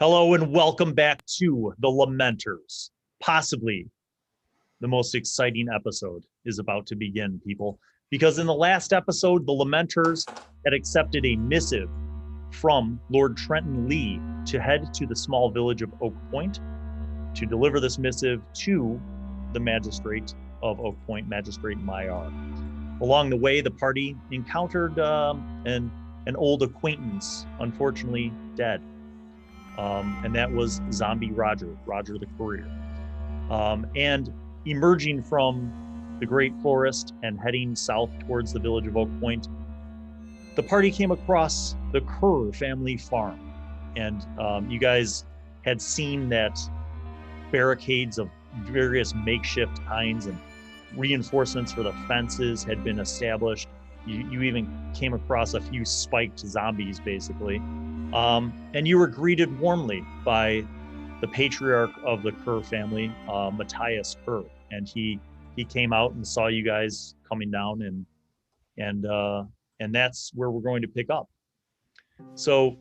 Hello and welcome back to the Lamenters. Possibly the most exciting episode is about to begin, people, because in the last episode, the Lamenters had accepted a missive from Lord Trenton Lee to head to the small village of Oak Point to deliver this missive to the magistrate of Oak Point, Magistrate Mayar. Along the way, the party encountered an old acquaintance, unfortunately dead. And that was Zombie Roger the Courier. And emerging from the Great Forest and heading south towards the village of Oak Point, the party came across the Kerr family farm. And you guys had seen that barricades of various makeshift kinds and reinforcements for the fences had been established. You even came across a few spiked zombies, basically. And you were greeted warmly by the patriarch of the Kerr family, Matthias Kerr, and he came out and saw you guys coming down, and that's where we're going to pick up. So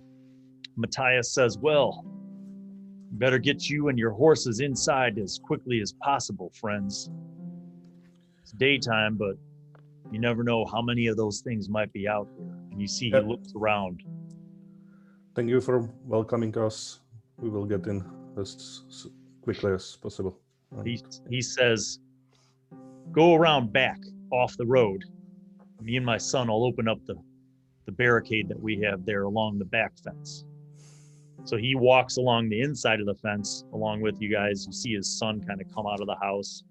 Matthias says, "Well, better get you and your horses inside as quickly as possible, friends. It's daytime, but you never know how many of those things might be out there." And you see he looks around. Thank you for welcoming us. We will get in as quickly as possible. He says, "Go around back off the road. Me and my son will open up the barricade that we have there along the back fence." So he walks along the inside of the fence along with you guys. You see his son kind of come out of the house.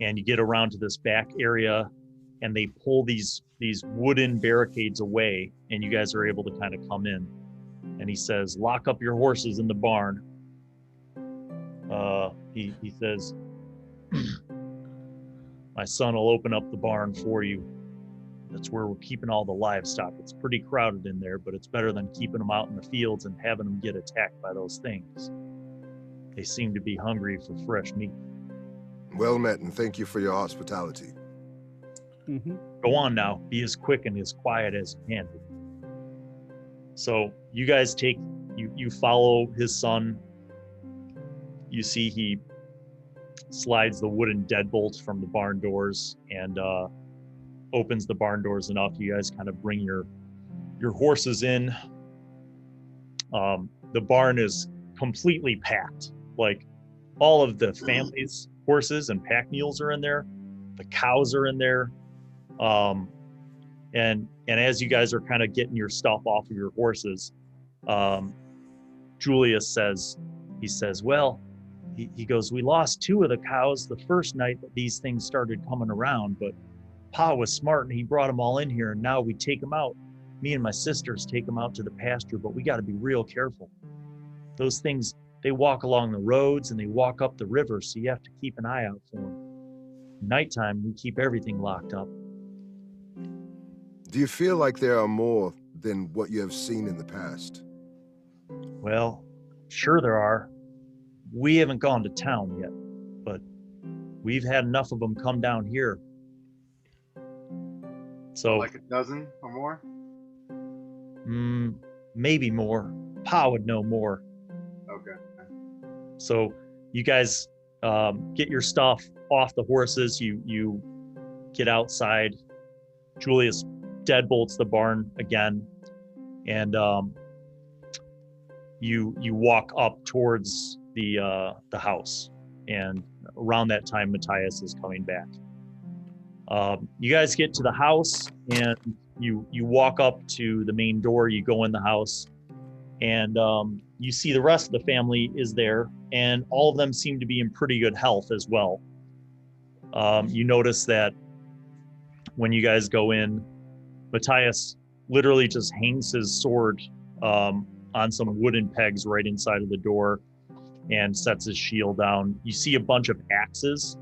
And you get around to this back area and they pull these wooden barricades away, and you guys are able to kind of come in. And he says, "Lock up your horses in the barn." He says, "My son will open up the barn for you. That's where we're keeping all the livestock. It's pretty crowded in there, but it's better than keeping them out in the fields and having them get attacked by those things. They seem to be hungry for fresh meat." Well met, and thank you for your hospitality. Mm-hmm. Go on now. Be as quick and as quiet as you can. So you guys you follow his son. You see he slides the wooden deadbolts from the barn doors and opens the barn doors enough. You guys kind of bring your horses in. The barn is completely packed. Like all of the family's horses and pack mules are in there. The cows are in there. And as you guys are kind of getting your stuff off of your horses, Julius says, "Well," he goes, "we lost 2 of the cows the first night that these things started coming around, but Pa was smart and he brought them all in here, and now we take them out. Me and my sisters take them out to the pasture, but we got to be real careful. Those things, they walk along the roads and they walk up the river, so you have to keep an eye out for them. Nighttime, we keep everything locked up." Do you feel like there are more than what you have seen in the past? "Well, sure there are. We haven't gone to town yet, but we've had enough of them come down here." So like a dozen or more? Maybe more. Pa would know more. Okay. So you guys get your stuff off the horses. You get outside. Julius deadbolts the barn again, and you walk up towards the house. And around that time, Matthias is coming back. You guys get to the house, and you walk up to the main door. You go in the house, and you see the rest of the family is there, and all of them seem to be in pretty good health as well. You notice that when you guys go in, Matthias literally just hangs his sword on some wooden pegs right inside of the door and sets his shield down. You see a bunch of axes,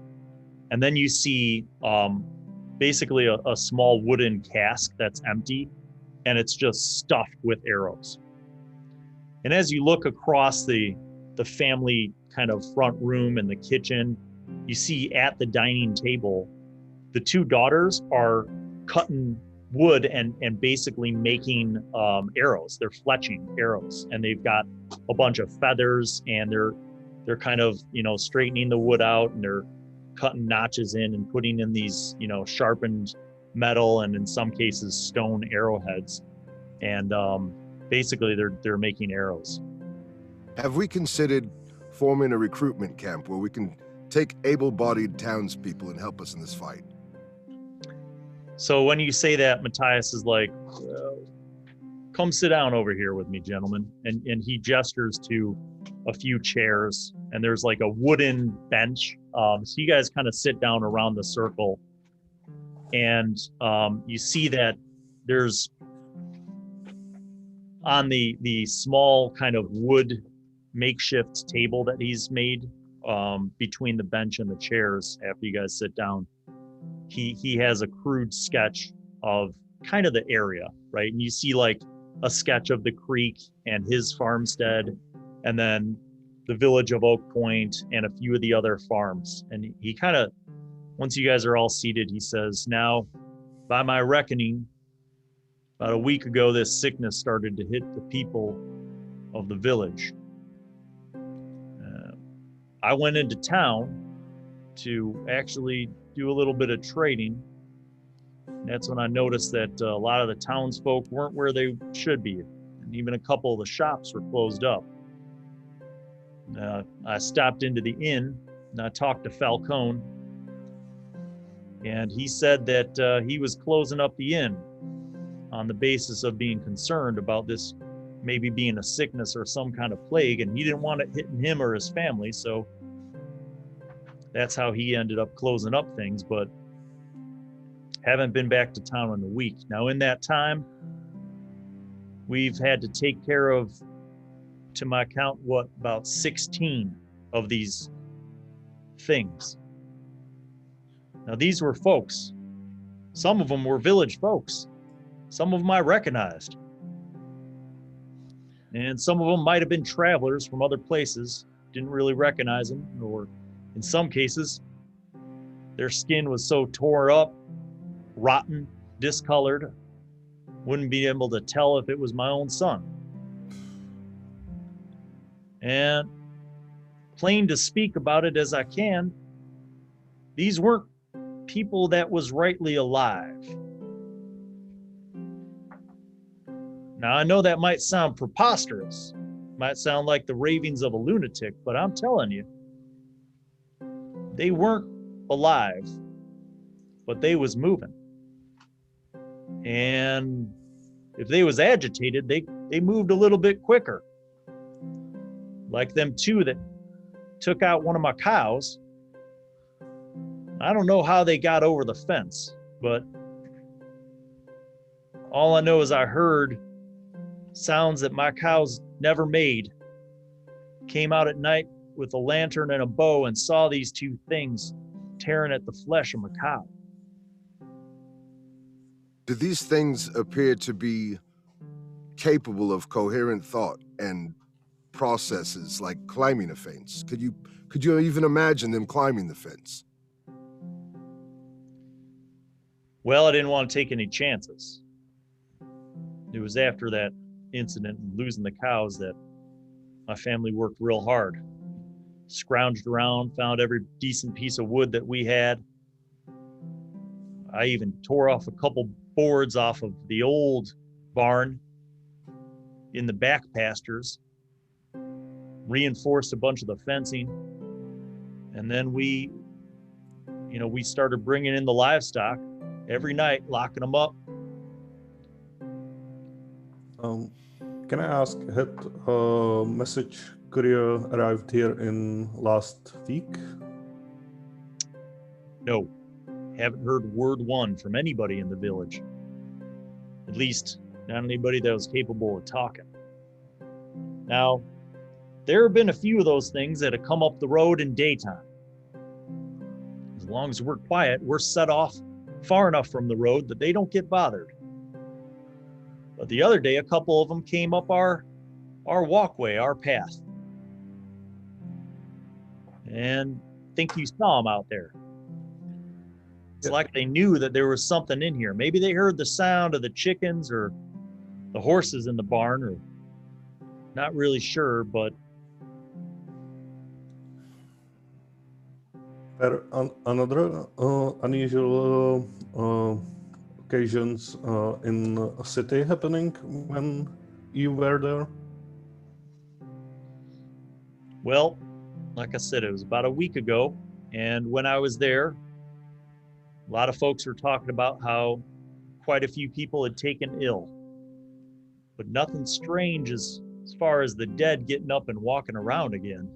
and then you see basically a small wooden cask that's empty, and it's just stuffed with arrows. And as you look across the family kind of front room and the kitchen, you see at the dining table, the 2 daughters are cutting wood and basically making arrows. They're fletching arrows, and they've got a bunch of feathers, and they're kind of, you know, straightening the wood out, and they're cutting notches in and putting in these, you know, sharpened metal, and in some cases stone arrowheads, and basically they're making arrows. Have we considered forming a recruitment camp where we can take able-bodied townspeople and help us in this fight? So when you say that, Matthias is like, come sit down over here with me, gentlemen. And he gestures to a few chairs, and there's like a wooden bench. So you guys kind of sit down around the circle, and you see that there's on the small kind of wood makeshift table that he's made between the bench and the chairs after you guys sit down. He has a crude sketch of kind of the area, right? And you see like a sketch of the creek and his farmstead, and then the village of Oak Point and a few of the other farms. And he kind of, once you guys are all seated, he says, now, by my reckoning, about a week ago, this sickness started to hit the people of the village. I went into town to actually do a little bit of trading. And that's when I noticed that a lot of the townsfolk weren't where they should be. And even a couple of the shops were closed up. I stopped into the inn and I talked to Falcone. And he said that he was closing up the inn on the basis of being concerned about this maybe being a sickness or some kind of plague, and he didn't want it hitting him or his family, so that's how he ended up closing up things. But haven't been back to town in a week. Now, in that time, we've had to take care of, to my count, about 16 of these things. Now, these were folks. Some of them were village folks. Some of them I recognized. And some of them might have been travelers from other places, didn't really recognize them, or in some cases, their skin was so tore up, rotten, discolored, wouldn't be able to tell if it was my own son. And plain to speak about it as I can, these weren't people that was rightly alive. Now, I know that might sound preposterous, might sound like the ravings of a lunatic, but I'm telling you, they weren't alive, but they was moving. And if they was agitated, they moved a little bit quicker. Like them two that took out one of my cows. I don't know how they got over the fence, but all I know is I heard sounds that my cows never made. Came out at night with a lantern and a bow and saw these two things tearing at the flesh of my cow. Do these things appear to be capable of coherent thought and processes like climbing a fence? Could you even imagine them climbing the fence? Well, I didn't want to take any chances. It was after that incident and losing the cows that my family worked real hard. Scrounged around, found every decent piece of wood that we had. I even tore off a couple boards off of the old barn in the back pastures, reinforced a bunch of the fencing, and then we started bringing in the livestock every night, locking them up. Can I ask, had a message courier arrived here in last week? No, haven't heard word one from anybody in the village. At least not anybody that was capable of talking. Now, there have been a few of those things that have come up the road in daytime. As long as we're quiet, we're set off far enough from the road that they don't get bothered. But the other day, a couple of them came up our walkway, our path. And think you saw them out there. It's like they knew that there was something in here. Maybe they heard the sound of the chickens or the horses in the barn, or not really sure, but Were another unusual occasions in a city happening when you were there? well, like I said, it was about a week ago. And when I was there, a lot of folks were talking about how quite a few people had taken ill, but nothing strange as far as the dead getting up and walking around again.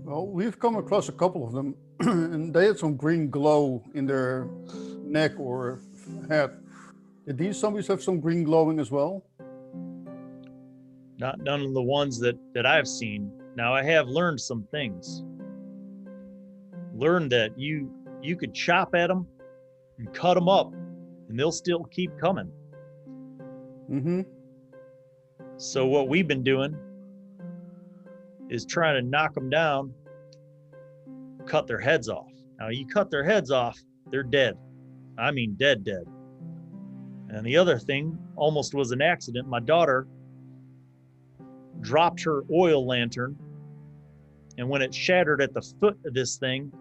Well, we've come across a couple of them, and they had some green glow in their neck or head. Did these zombies have some green glowing as well? None of the ones that I've seen. Now I have learned some things. Learned that you could chop at them and cut them up, and they'll still keep coming. Mm-hmm. So what we've been doing is trying to knock them down, cut their heads off. Now you cut their heads off, they're dead. I mean dead. And the other thing almost was an accident. My daughter dropped her oil lantern, and when it shattered at the foot of this thing,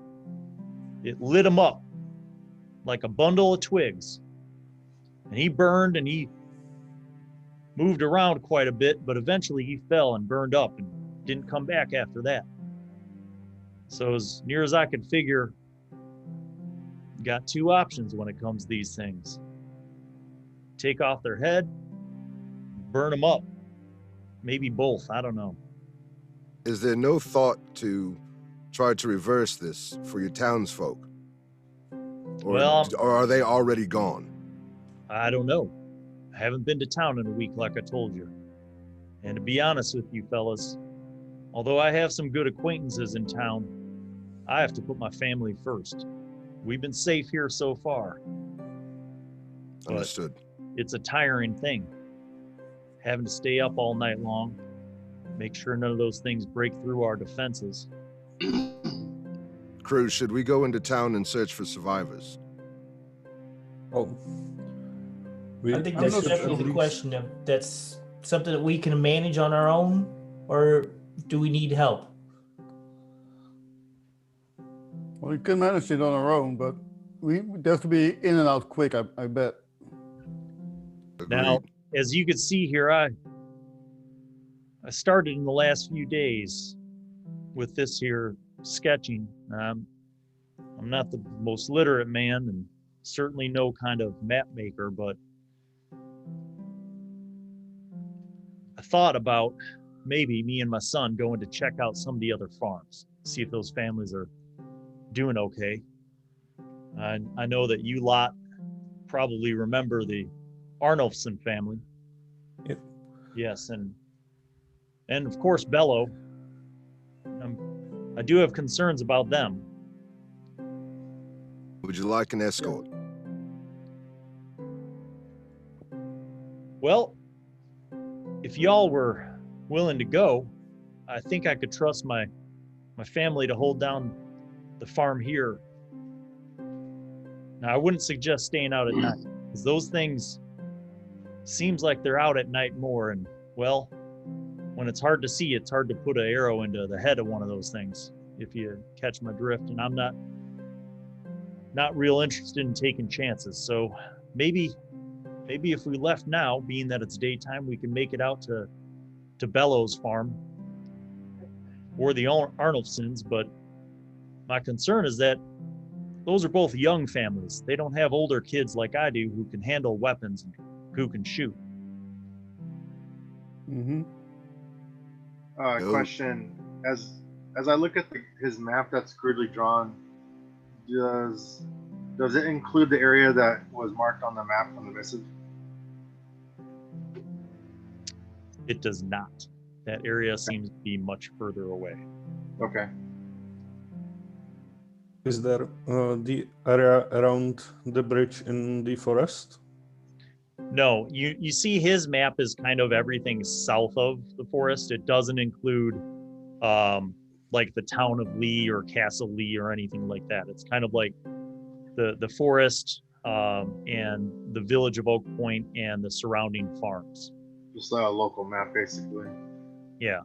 it lit him up like a bundle of twigs. And he burned and he moved around quite a bit, but eventually he fell and burned up and didn't come back after that. So as near as I could figure, got two options when it comes to these things. Take off their head, burn them up. Maybe both, I don't know. Is there no thought to try to reverse this for your townsfolk? Or are they already gone? I don't know. I haven't been to town in a week like I told you. And to be honest with you fellas, although I have some good acquaintances in town, I have to put my family first. We've been safe here so far. Understood. It's a tiring thing. Having to stay up all night long, make sure none of those things break through our defenses. Crew, should we go into town and search for survivors? Oh, I think that's definitely the question. That's something that we can manage on our own, or do we need help? Well, we can manage it on our own, but we have to be in and out quick, I bet. Agreed. Now, as you can see here, I started in the last few days with this here sketching. I'm not the most literate man and certainly no kind of map maker, but I thought about maybe me and my son going to check out some of the other farms, see if those families are doing okay. I know that you lot probably remember the Arnulfson family. Yep. Yes, and of course Bello. I do have concerns about them. Would you like an escort? Well, if y'all were willing to go, I think I could trust my family to hold down the farm here. Now, I wouldn't suggest staying out at night, because those things seems like they're out at night more, and well, when it's hard to see, it's hard to put an arrow into the head of one of those things, if you catch my drift. And I'm not real interested in taking chances. So maybe if we left now, being that it's daytime, we can make it out to Bello's farm or the Arnulfsons. But my concern is that those are both young families. They don't have older kids like I do who can handle weapons and who can shoot. Mm-hmm. Question: As I look at his map that's crudely drawn, does it include the area that was marked on the map on the missive? It does not. That area seems to be much further away. Okay. Is there the area around the bridge in the forest? No, you see his map is kind of everything south of the forest. It doesn't include like the town of Lee or Castle Lee or anything like that. It's kind of like the forest and the village of Oak Point and the surrounding farms. Just a local map, basically. Yeah.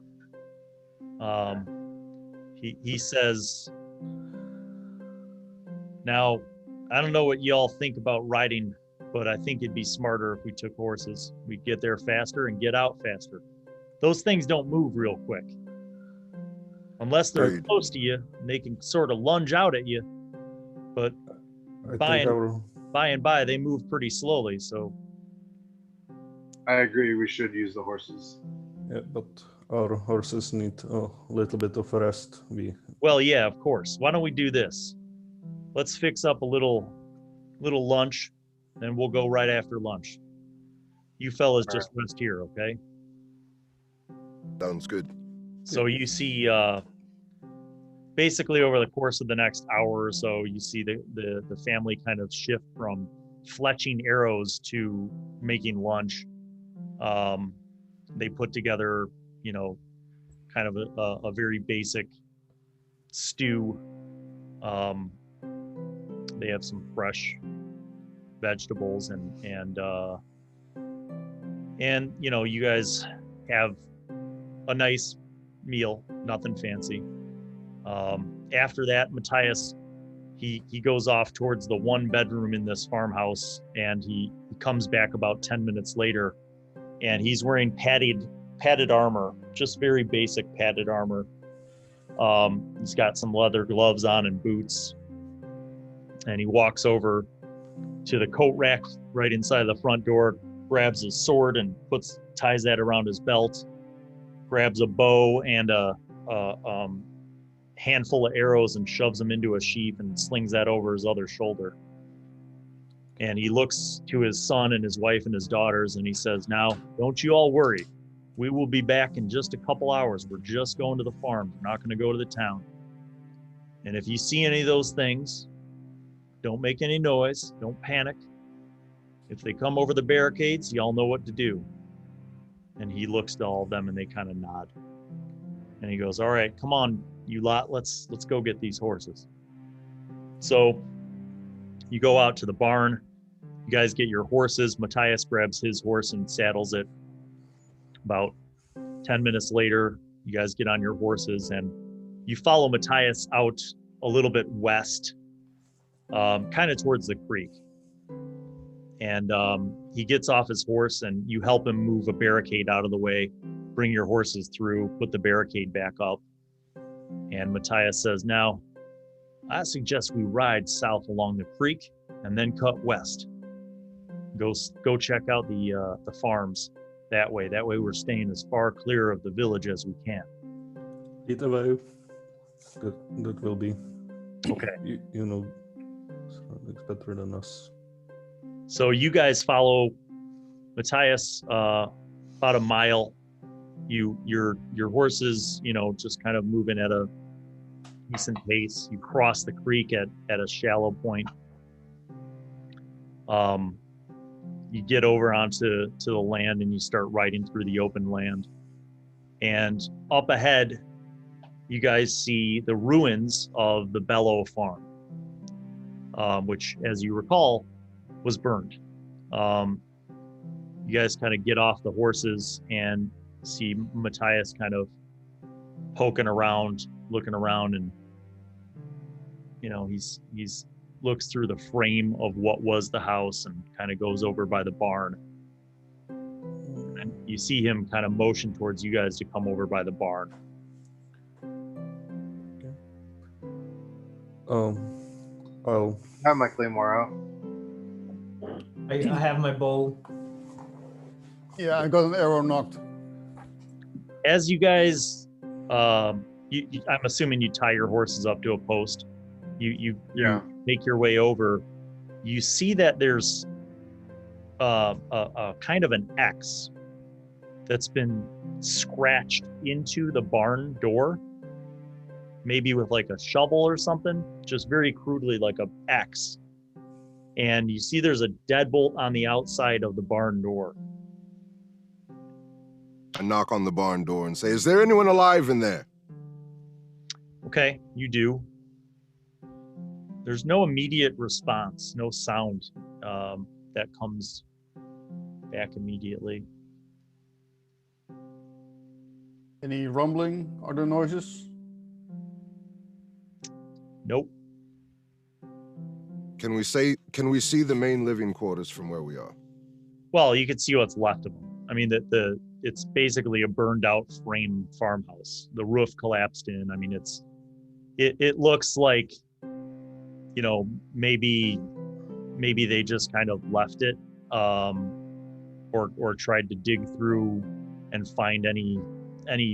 He says, now, I don't know what y'all think about riding, but I think it'd be smarter if we took horses. We'd get there faster and get out faster. Those things don't move real quick. Unless they're Right. close to you, and they can sort of lunge out at you. But I by think and by, they move pretty slowly. So I agree. We should use the horses. yeah, but our horses need a little bit of rest. well, yeah, of course. Why don't we do this? Let's fix up a little lunch, and we'll go right after lunch. You fellas just rest here, okay? Sounds good. So you see, basically over the course of the next hour or so, you see the family kind of shift from fletching arrows to making lunch. They put together, kind of a very basic stew. They have some fresh vegetables and you guys have a nice meal, nothing fancy. After that, Matthias, he goes off towards the one bedroom in this farmhouse, and he comes back about 10 minutes later, and he's wearing padded armor, just very basic padded armor. He's got some leather gloves on and boots, and he walks over to the coat rack right inside the front door, grabs his sword and ties that around his belt, grabs a bow and a handful of arrows and shoves them into a sheath and slings that over his other shoulder. And he looks to his son and his wife and his daughters, and he says, now, don't you all worry. We will be back in just a couple hours. We're just going to the farm. We're not going to go to the town. And if you see any of those things, don't make any noise. Don't panic. If they come over the barricades, y'all know what to do. And he looks to all of them, and they kind of nod. And he goes, all right, come on, you lot, let's go get these horses. So you go out to the barn. You guys get your horses. Matthias grabs his horse and saddles it. About 10 minutes later, you guys get on your horses, and you follow Matthias out a little bit west, kind of towards the creek. And he gets off his horse, and you help him move a barricade out of the way, bring your horses through, put the barricade back up. And Matthias says, now, I suggest we ride south along the creek and then cut west. Go check out the farms that way. That way we're staying as far clear of the village as we can. Either way, that will be. Okay. You know, it's better than us. So you guys follow Matthias about a mile. Your horses, just kind of moving at a decent pace. You cross the creek at a shallow point. You get over onto the land, and you start riding through the open land. And up ahead, you guys see the ruins of the Bellow farm, which, as you recall, was burned. You guys kind of get off the horses and see Matthias kind of poking around, looking around, and he's looks through the frame of what was the house and kind of goes over by the barn. And you see him kind of motion towards you guys to come over by the barn. I'll have my claymore out. I have my bow. Yeah, I got an arrow knocked. As you guys, I'm assuming you tie your horses up to a post. You make your way over. You see that there's a kind of an X that's been scratched into the barn door, maybe with like a shovel or something, just very crudely like a X. And you see there's a deadbolt on the outside of the barn door. I knock on the barn door and say, is there anyone alive in there? Okay, you do. There's no immediate response, no sound that comes back immediately. Any rumbling, other noises? Nope. Can we see the main living quarters from where we are? Well, you can see what's left of them. I mean, it's basically a burned out frame farmhouse. The roof collapsed in. I mean, it looks like, you know, maybe they just kind of left it, or tried to dig through and find any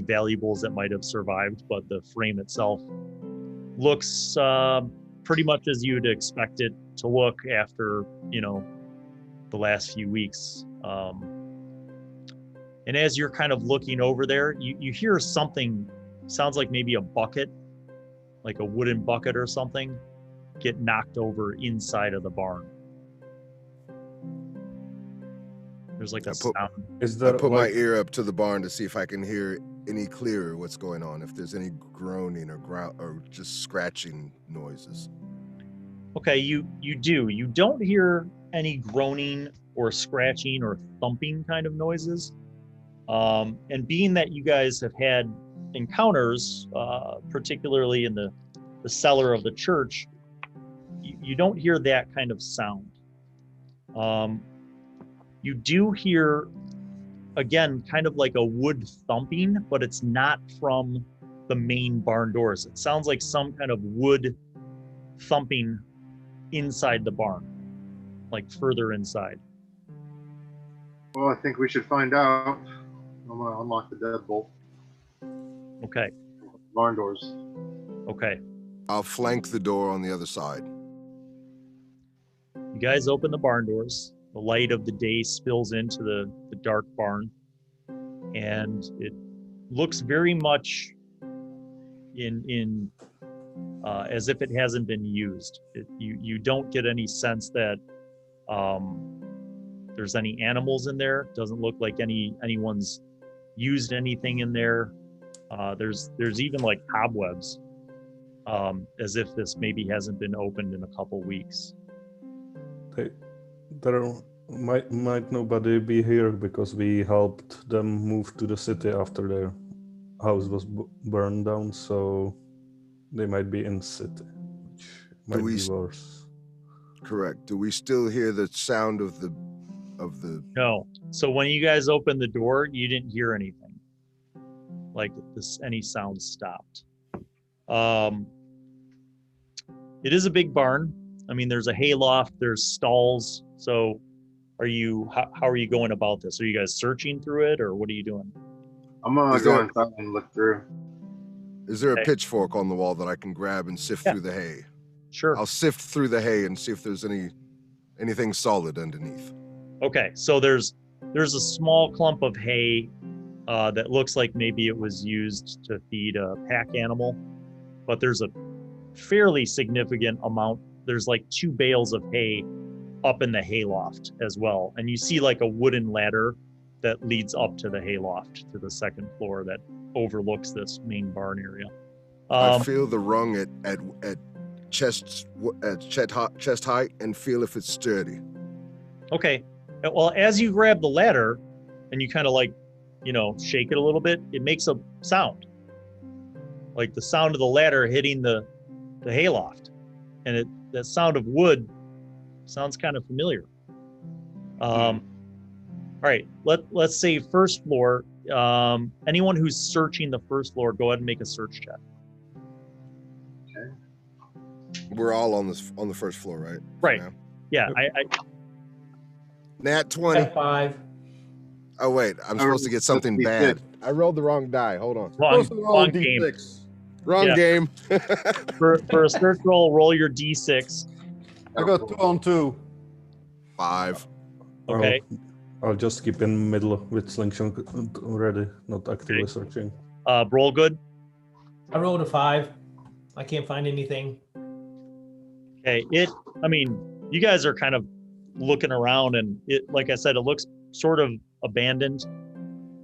valuables that might have survived. But the frame itself looks pretty much as you'd expect it to look after, you know, the last few weeks. And as you're kind of looking over there, you hear something, sounds like maybe a bucket, like a wooden bucket or something, get knocked over inside of the barn. There's like a sound. I put my ear up to the barn to see if I can hear any clearer what's going on, if there's any groaning or just scratching noises. Okay, you do. You don't hear any groaning or scratching or thumping kind of noises. And being that you guys have had encounters, particularly in the cellar of the church, you don't hear that kind of sound. You do hear, again, kind of like a wood thumping, but it's not from the main barn doors. It sounds like some kind of wood thumping inside the barn, like further inside. Well, I think we should find out. I'm gonna unlock the deadbolt. Okay. Barn doors. Okay. I'll flank the door on the other side. You guys open the barn doors. The light of the day spills into the dark barn, and it looks very much in as if it hasn't been used. You don't get any sense that there's any animals in there. It doesn't look like anyone's used anything in there. There's even like cobwebs, as if this maybe hasn't been opened in a couple weeks. There might nobody be here because we helped them move to the city after their house was burned down, so they might be in the city, which might be worse. Correct. Do we still hear the sound of the? No. So when you guys opened the door, you didn't hear anything. Like any sound stopped. It is a big barn. I mean, there's a hay loft, there's stalls. So how are you going about this? Are you guys searching through it, or what are you doing? I'm gonna go inside and look through. Is there a pitchfork on the wall that I can grab and sift through the hay? Sure. I'll sift through the hay and see if there's anything solid underneath. Okay, so there's a small clump of hay that looks like maybe it was used to feed a pack animal, but there's a fairly significant amount. There's like 2 bales of hay up in the hayloft as well, and you see like a wooden ladder that leads up to the hayloft to the second floor that overlooks this main barn area. I feel the rung at chest height and feel if it's sturdy. Okay. Well, as you grab the ladder and you kind of like, you know, shake it a little bit, it makes a sound. Like the sound of the ladder hitting the hayloft. And that sound of wood sounds kind of familiar. All right, let's say first floor. Anyone who's searching the first floor, go ahead and make a search check. Okay. We're all on the first floor, right? Right. Yeah, I Nat 20. 5. Oh wait, I'm supposed to get something bad. I rolled the wrong die. Hold on. Wrong game. Wrong game. for a search roll your D6. I got 2 on 2. 5. Okay. I'll just keep in middle with slingshot already, not actively searching. Roll good. I rolled a 5. I can't find anything. Okay. I mean, you guys are kind of looking around, and like I said, it looks sort of abandoned,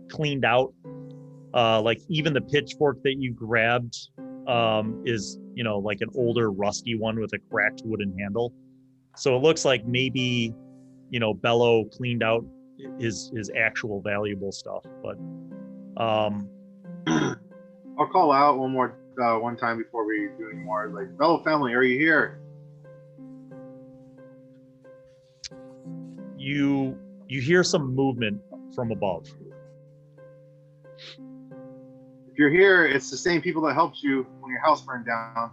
cleaned out. Like even the pitchfork that you grabbed is, like an older rusty one with a cracked wooden handle. So it looks like maybe, Bello cleaned out his actual valuable stuff. But I'll call out one time before we do any more. Like, Bello family, are you here? You hear some movement from above. If you're here, it's the same people that helped you when your house burned down.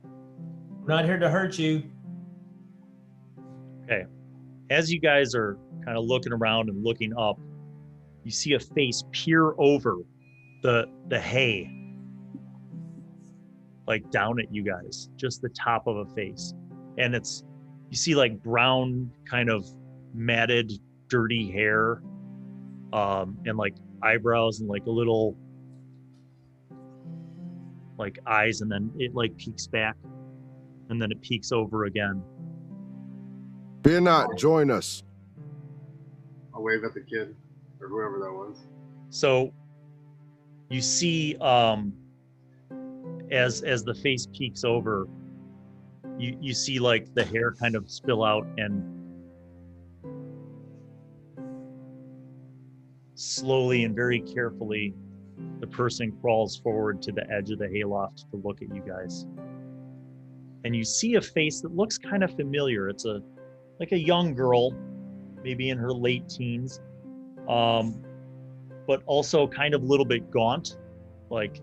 We're not here to hurt you. Okay. As you guys are kind of looking around and looking up, you see a face peer over the hay, like down at you guys, just the top of a face. And you see like brown kind of matted, dirty hair, and like eyebrows and like a little like eyes, and then it like peeks back and then it peeks over again. Fear not, join us. I'll wave at the kid or whoever that was. So you see, as the face peeks over, you see like the hair kind of spill out, and slowly and very carefully, the person crawls forward to the edge of the hayloft to look at you guys. And you see a face that looks kind of familiar. It's like a young girl, maybe in her late teens, but also kind of a little bit gaunt, like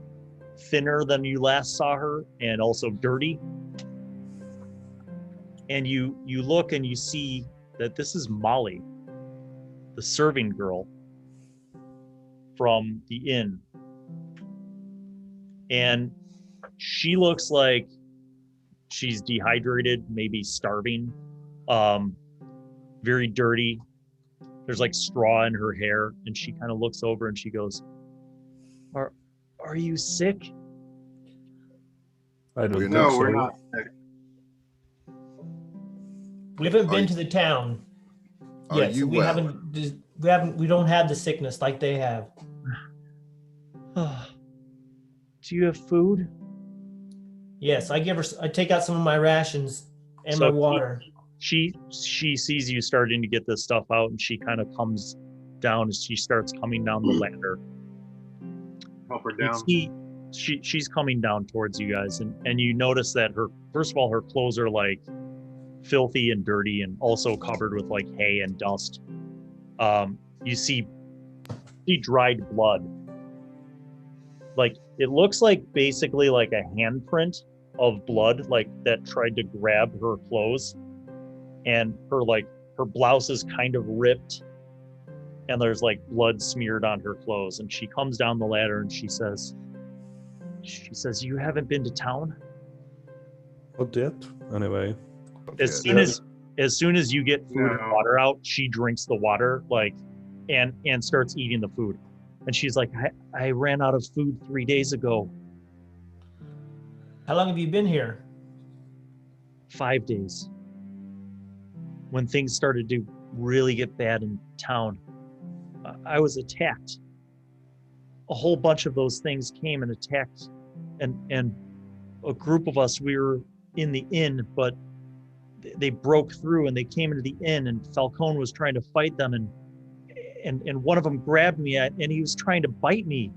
thinner than you last saw her, and also dirty. And you look and you see that this is Molly, the serving girl from the inn. And she looks like she's dehydrated, maybe starving, very dirty. There's like straw in her hair, and she kind of looks over and she goes, are you sick? I don't No, think we're so. not sick. We haven't been to the town. Are Yes, you we well? we don't have the sickness like they have. Do you have food? Yes, I take out some of my rations and So my water. She sees you starting to get this stuff out, and she kind of comes down, and she starts coming down the ladder. Help her You down. see, she's coming down towards you guys, and you notice that first of all, her clothes are like filthy and dirty, and also covered with like hay and dust. You see dried blood. Like it looks like basically like a handprint of blood, like that tried to grab her clothes, and her blouse is kind of ripped, and there's like blood smeared on her clothes. And she comes down the ladder and she says, "You haven't been to town?" Not yet, anyway. As Okay. soon as you get food and No. water out, she drinks the water, like, and starts eating the food. And she's like, I ran out of food 3 days ago. How long have you been here? 5 days. When things started to really get bad in town, I was attacked. A whole bunch of those things came and attacked, and a group of us, we were in the inn, but they broke through and they came into the inn, and Falcone was trying to fight them, and one of them grabbed me, and he was trying to bite me,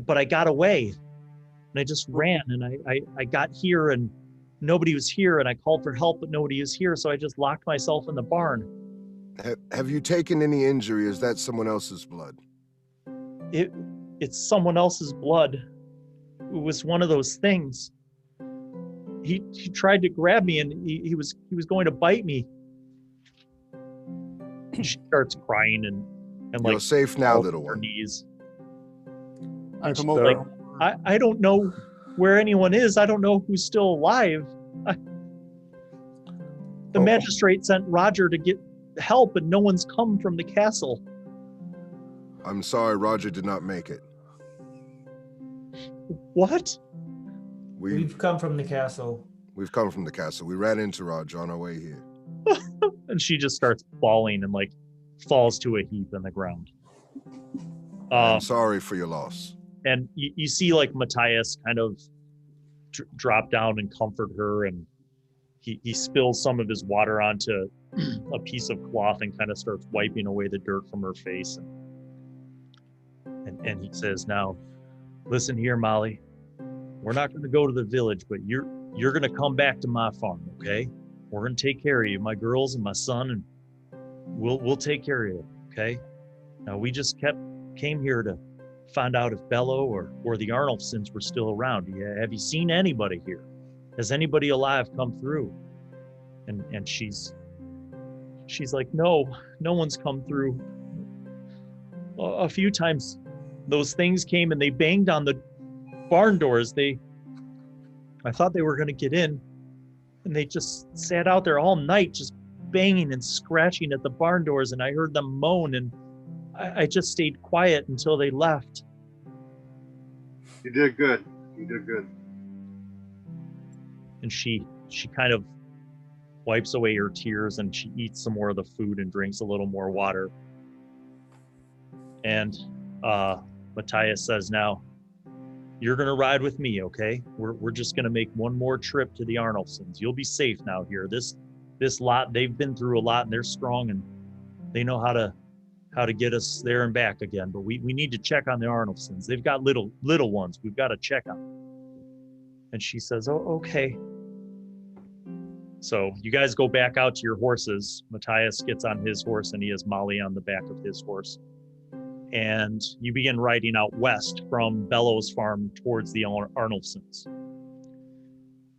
but I got away, and I just ran, and I got here, and nobody was here, and I called for help, but nobody was here, so I just locked myself in the barn. Have you taken any injury? Is that someone else's blood? It's someone else's blood. It was one of those things. He tried to grab me, and he was going to bite me. And she starts crying and You're like safe now, falls little on her one. knees. I come Like, over. I don't know where anyone is. I don't know who's still alive. The magistrate sent Roger to get help, and no one's come from the castle. I'm sorry, Roger did not make it. What? We've come from the castle. We've come from the castle. We ran into Roger on our way here. And she just starts bawling and like falls to a heap in the ground. I'm sorry for your loss. And you see like Matthias kind of drop down and comfort her, and he spills some of his water onto a piece of cloth and kind of starts wiping away the dirt from her face. And he says, "Now, listen here, Molly. We're not going to go to the village, but you're going to come back to my farm, okay? We're going to take care of you, my girls and my son, and we'll take care of you, okay? Now, we just came here to find out if Bello or the Arnulfsons were still around. Have you seen anybody here? Has anybody alive come through?" And she's like, no one's come through. A few times those things came and they banged on the barn doors. I thought they were going to get in, and they just sat out there all night just banging and scratching at the barn doors, and I heard them moan, and I just stayed quiet until they left. You did good. You did good. And she kind of wipes away her tears, and she eats some more of the food and drinks a little more water. And Matthias says, "Now, you're going to ride with me, okay? We're just going to make one more trip to the Arnulfsons. You'll be safe now here. This lot, they've been through a lot, and they're strong, and they know how to get us there and back again. But we need to check on the Arnulfsons. They've got little ones. We've got to check on." And she says, "Oh, okay." So you guys go back out to your horses. Matthias gets on his horse, and he has Molly on the back of his horse. And you begin riding out west from Bello's farm towards the Arnulfsons.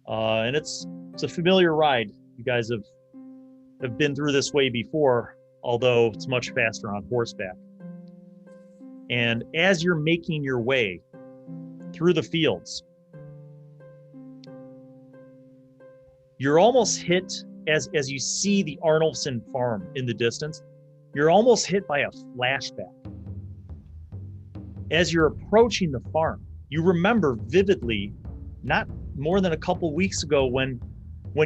And it's a familiar ride. You guys have been through this way before, although it's much faster on horseback. And as you're making your way through the fields, you're almost hit, as you see the Arnulfson farm in the distance, you're almost hit by a flashback. As you're approaching the farm, you remember vividly, not more than a couple weeks ago, when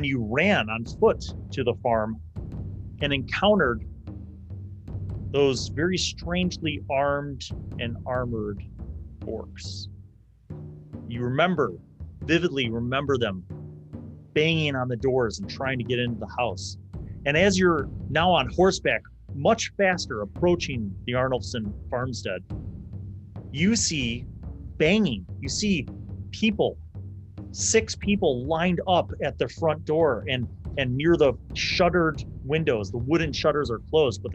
you ran on foot to the farm and encountered those very strangely armed and armored orcs. You vividly remember them banging on the doors and trying to get into the house. And as you're now on horseback, much faster, approaching the Arnulfson farmstead, you see banging. You see people, 6 people lined up at the front door and near the shuttered windows. The wooden shutters are closed, but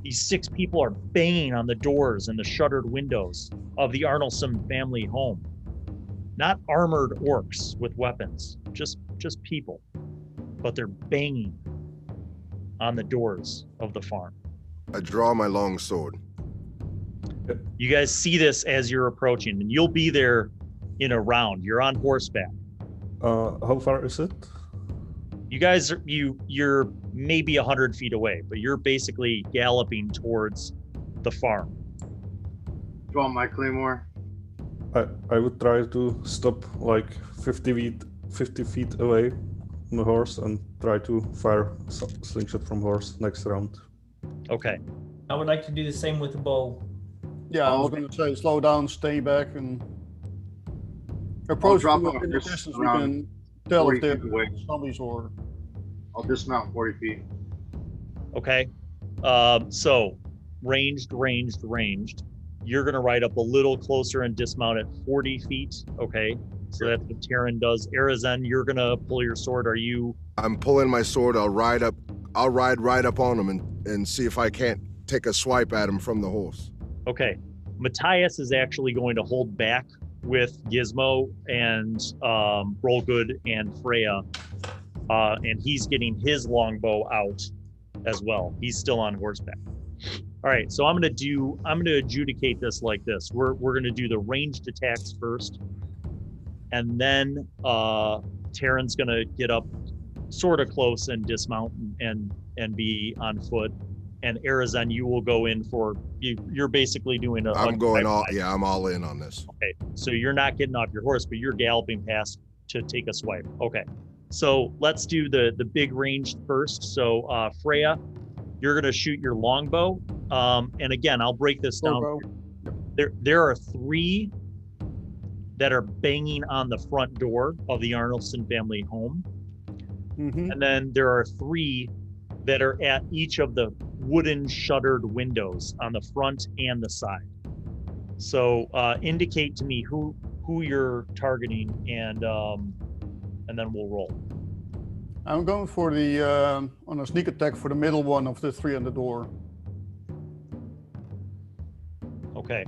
these 6 people are banging on the doors and the shuttered windows of the Arnulfson family home. Not armored orcs with weapons, just people, but they're banging on the doors of the farm. I draw my long sword. You guys see this as you're approaching, and you'll be there in a round. You're on horseback. How far is it? You guys you're maybe 100 feet away, but you're basically galloping towards the farm. Draw my claymore. I would try to stop like 50 feet away on the horse and try to fire slingshot from horse next round. Okay. I would like to do the same with the bow. Yeah, I was going to say, slow down, stay back, and approach drop from off in the just distance. We around can tell if 40 they're feet away. zombies or... I'll dismount 40 feet. Okay. So ranged. You're going to ride up a little closer and dismount at 40 feet. Okay. So that's what Terran does. Arizen, you're going to pull your sword. Are you? I'm pulling my sword. I'll ride right up on him and see if I can't take a swipe at him from the horse. Okay. Matthias is actually going to hold back with Gizmo and Rollgood and Freya. And he's getting his longbow out as well. He's still on horseback. All right, so I'm gonna adjudicate this like this. We're gonna do the ranged attacks first, and then Terran's gonna get up sort of close and dismount and be on foot. And Arizen, you will go in for you're basically doing I'm all in on this. Okay, so you're not getting off your horse, but you're galloping past to take a swipe. Okay, so let's do the big range first. So Freya, you're gonna shoot your longbow. And again, I'll break this down. There are 3 that are banging on the front door of the Arnoldson family home. And then there are 3 that are at each of the wooden shuttered windows on the front and the side. So indicate to me who you're targeting, and then we'll roll. I'm going for the on a sneak attack for the middle one of the 3 on the door. Okay,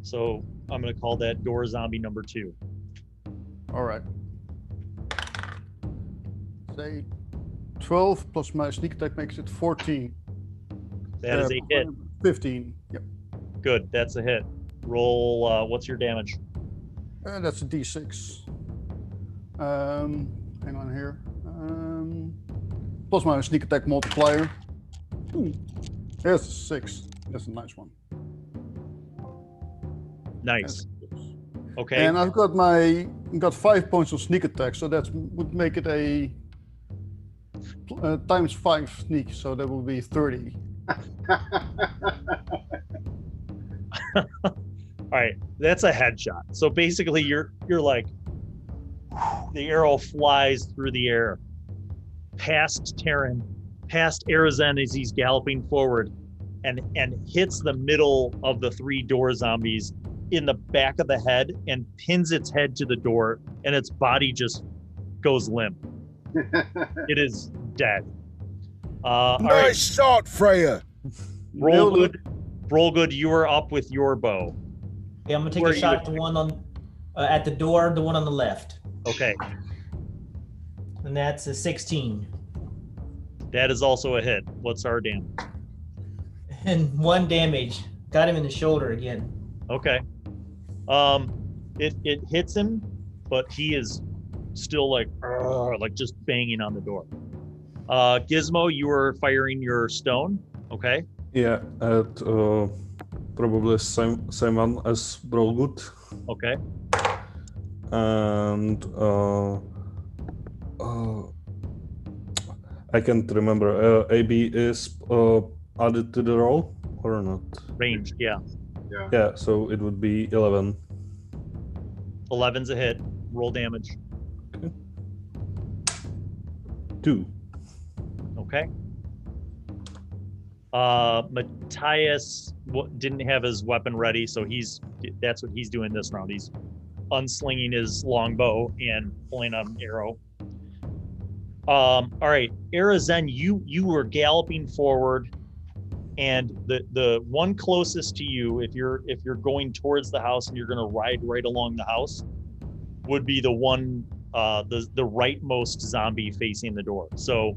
so I'm going to call that door zombie number 2. All right. Say 12 plus my sneak attack makes it 14. That is a hit. 15. Yep. Good, that's a hit. Roll. What's your damage? That's a D6. Hang on here. Plus my sneak attack multiplier. That's a 6. That's a nice one. Nice. Okay. And I've got 5 points of sneak attack, so that would make it a times 5 sneak, so that will be 30. All right, that's a headshot. So basically, you're like, the arrow flies through the air, past Terran, past Arizen as he's galloping forward, and hits the middle of the 3 door zombies in the back of the head and pins its head to the door, and its body just goes limp. It is dead. Nice shot, Freya. Roll good. You are up with your bow. Okay, I'm gonna take a shot at the one on at the door, the one on the left. Okay. And that's a 16. That is also a hit. What's our damage? And 1 damage. Got him in the shoulder again. Okay. It hits him, but he is still like just banging on the door. Gizmo, you were firing your stone. Okay. Yeah, at probably same one as Brolgood. Okay. And I can't remember. AB is added to the roll or not? Ranged, yeah. Yeah, so it would be 11. 11's a hit. Roll damage. Okay. 2. Okay. Matthias didn't have his weapon ready, so that's what he's doing this round. He's unslinging his longbow and pulling an arrow. All right, Arizen, you were galloping forward, and the one closest to you, if you're going towards the house and you're going to ride right along the house, would be the one the rightmost zombie facing the door. So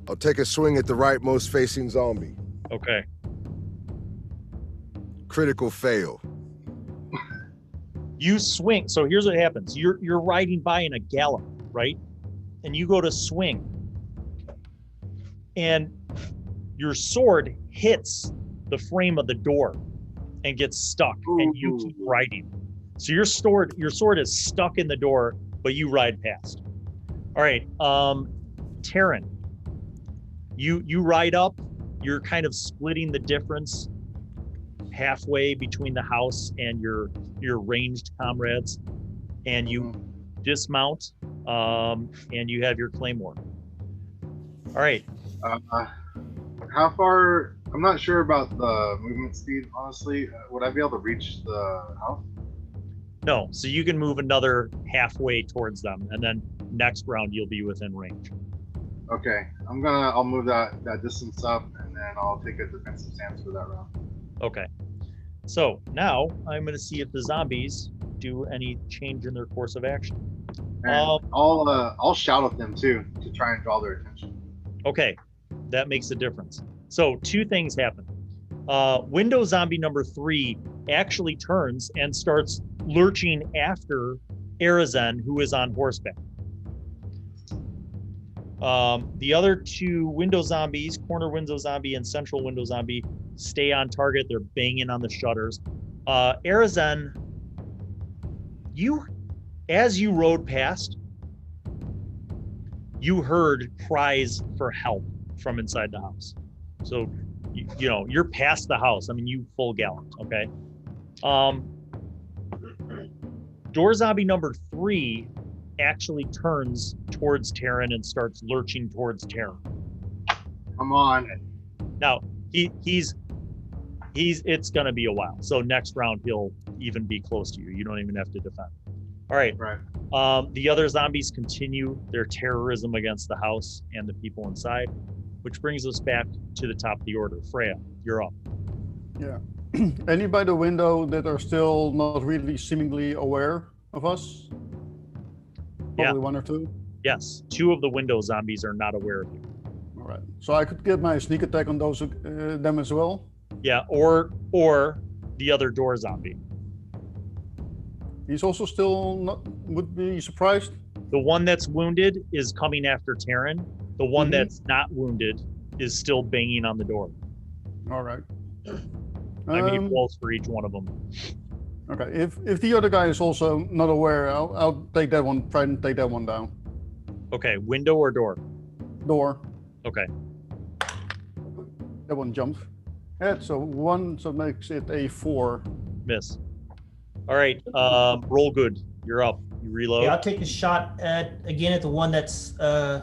I'll take a swing at the rightmost facing zombie. okay. Critical fail. You swing. So here's what happens. You're riding by in a gallop, right? And you go to swing. And your sword hits the frame of the door and gets stuck, and you keep riding. So your sword is stuck in the door, but you ride past. All right, Terran, you ride up. You're kind of splitting the difference halfway between the house and your ranged comrades, and you dismount, and you have your claymore. All right. How far? I'm not sure about the movement speed, honestly. Would I be able to reach the house? No, so you can move another halfway towards them, and then next round you'll be within range. Okay, I'll move that distance up, and then I'll take a defensive stance for that round. Okay. So now I'm going to see if the zombies do any change in their course of action. And I'll shout at them too to try and draw their attention. Okay, that makes a difference. So 2 things happen. Window zombie number 3 actually turns and starts lurching after Arizen, who is on horseback. The other 2 window zombies, corner window zombie and central window zombie, stay on target. They're banging on the shutters. Arizen, as you rode past, you heard cries for help from inside the house. So, you're past the house. I mean, you full galloped, okay? Door zombie number 3 actually turns towards Terran and starts lurching towards Terran. Come on. Now he's it's gonna be a while. So next round he'll even be close to you. You don't even have to defend. All right. Right. The other zombies continue their terrorism against the house and the people inside, which brings us back to the top of the order. Freya, you're up. Yeah. Any by the window that are still not really seemingly aware of us? Yeah. Probably 1 or 2. Yes, 2 of the window zombies are not aware of you. All right. So I could get my sneak attack on those them as well. Yeah, or the other door zombie. He's also still not would be surprised. The one that's wounded is coming after Terran. The one that's not wounded is still banging on the door. All right. I made rolls for each one of them. Okay. If the other guy is also not aware, I'll take that one. Try and take that one down. Okay, window or door? Door. Okay. That one jumped. Yeah, so 1, so makes it a 4. Miss. All right, roll good. You're up. You reload. Yeah, I'll take a shot at the one that's That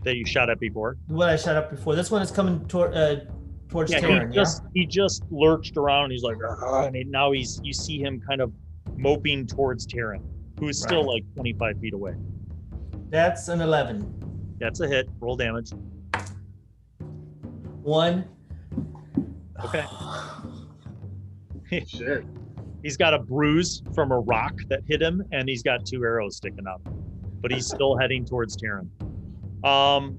you shot at before. the one I shot up before. This one is coming towards Terran. He just lurched around. He's like, and now you see him kind of moping towards Terran, who is still like 25 feet away. That's an 11. That's a hit. Roll damage. 1. Okay. Shit. He's got a bruise from a rock that hit him, and he's got 2 arrows sticking out. But he's still heading towards Terran. All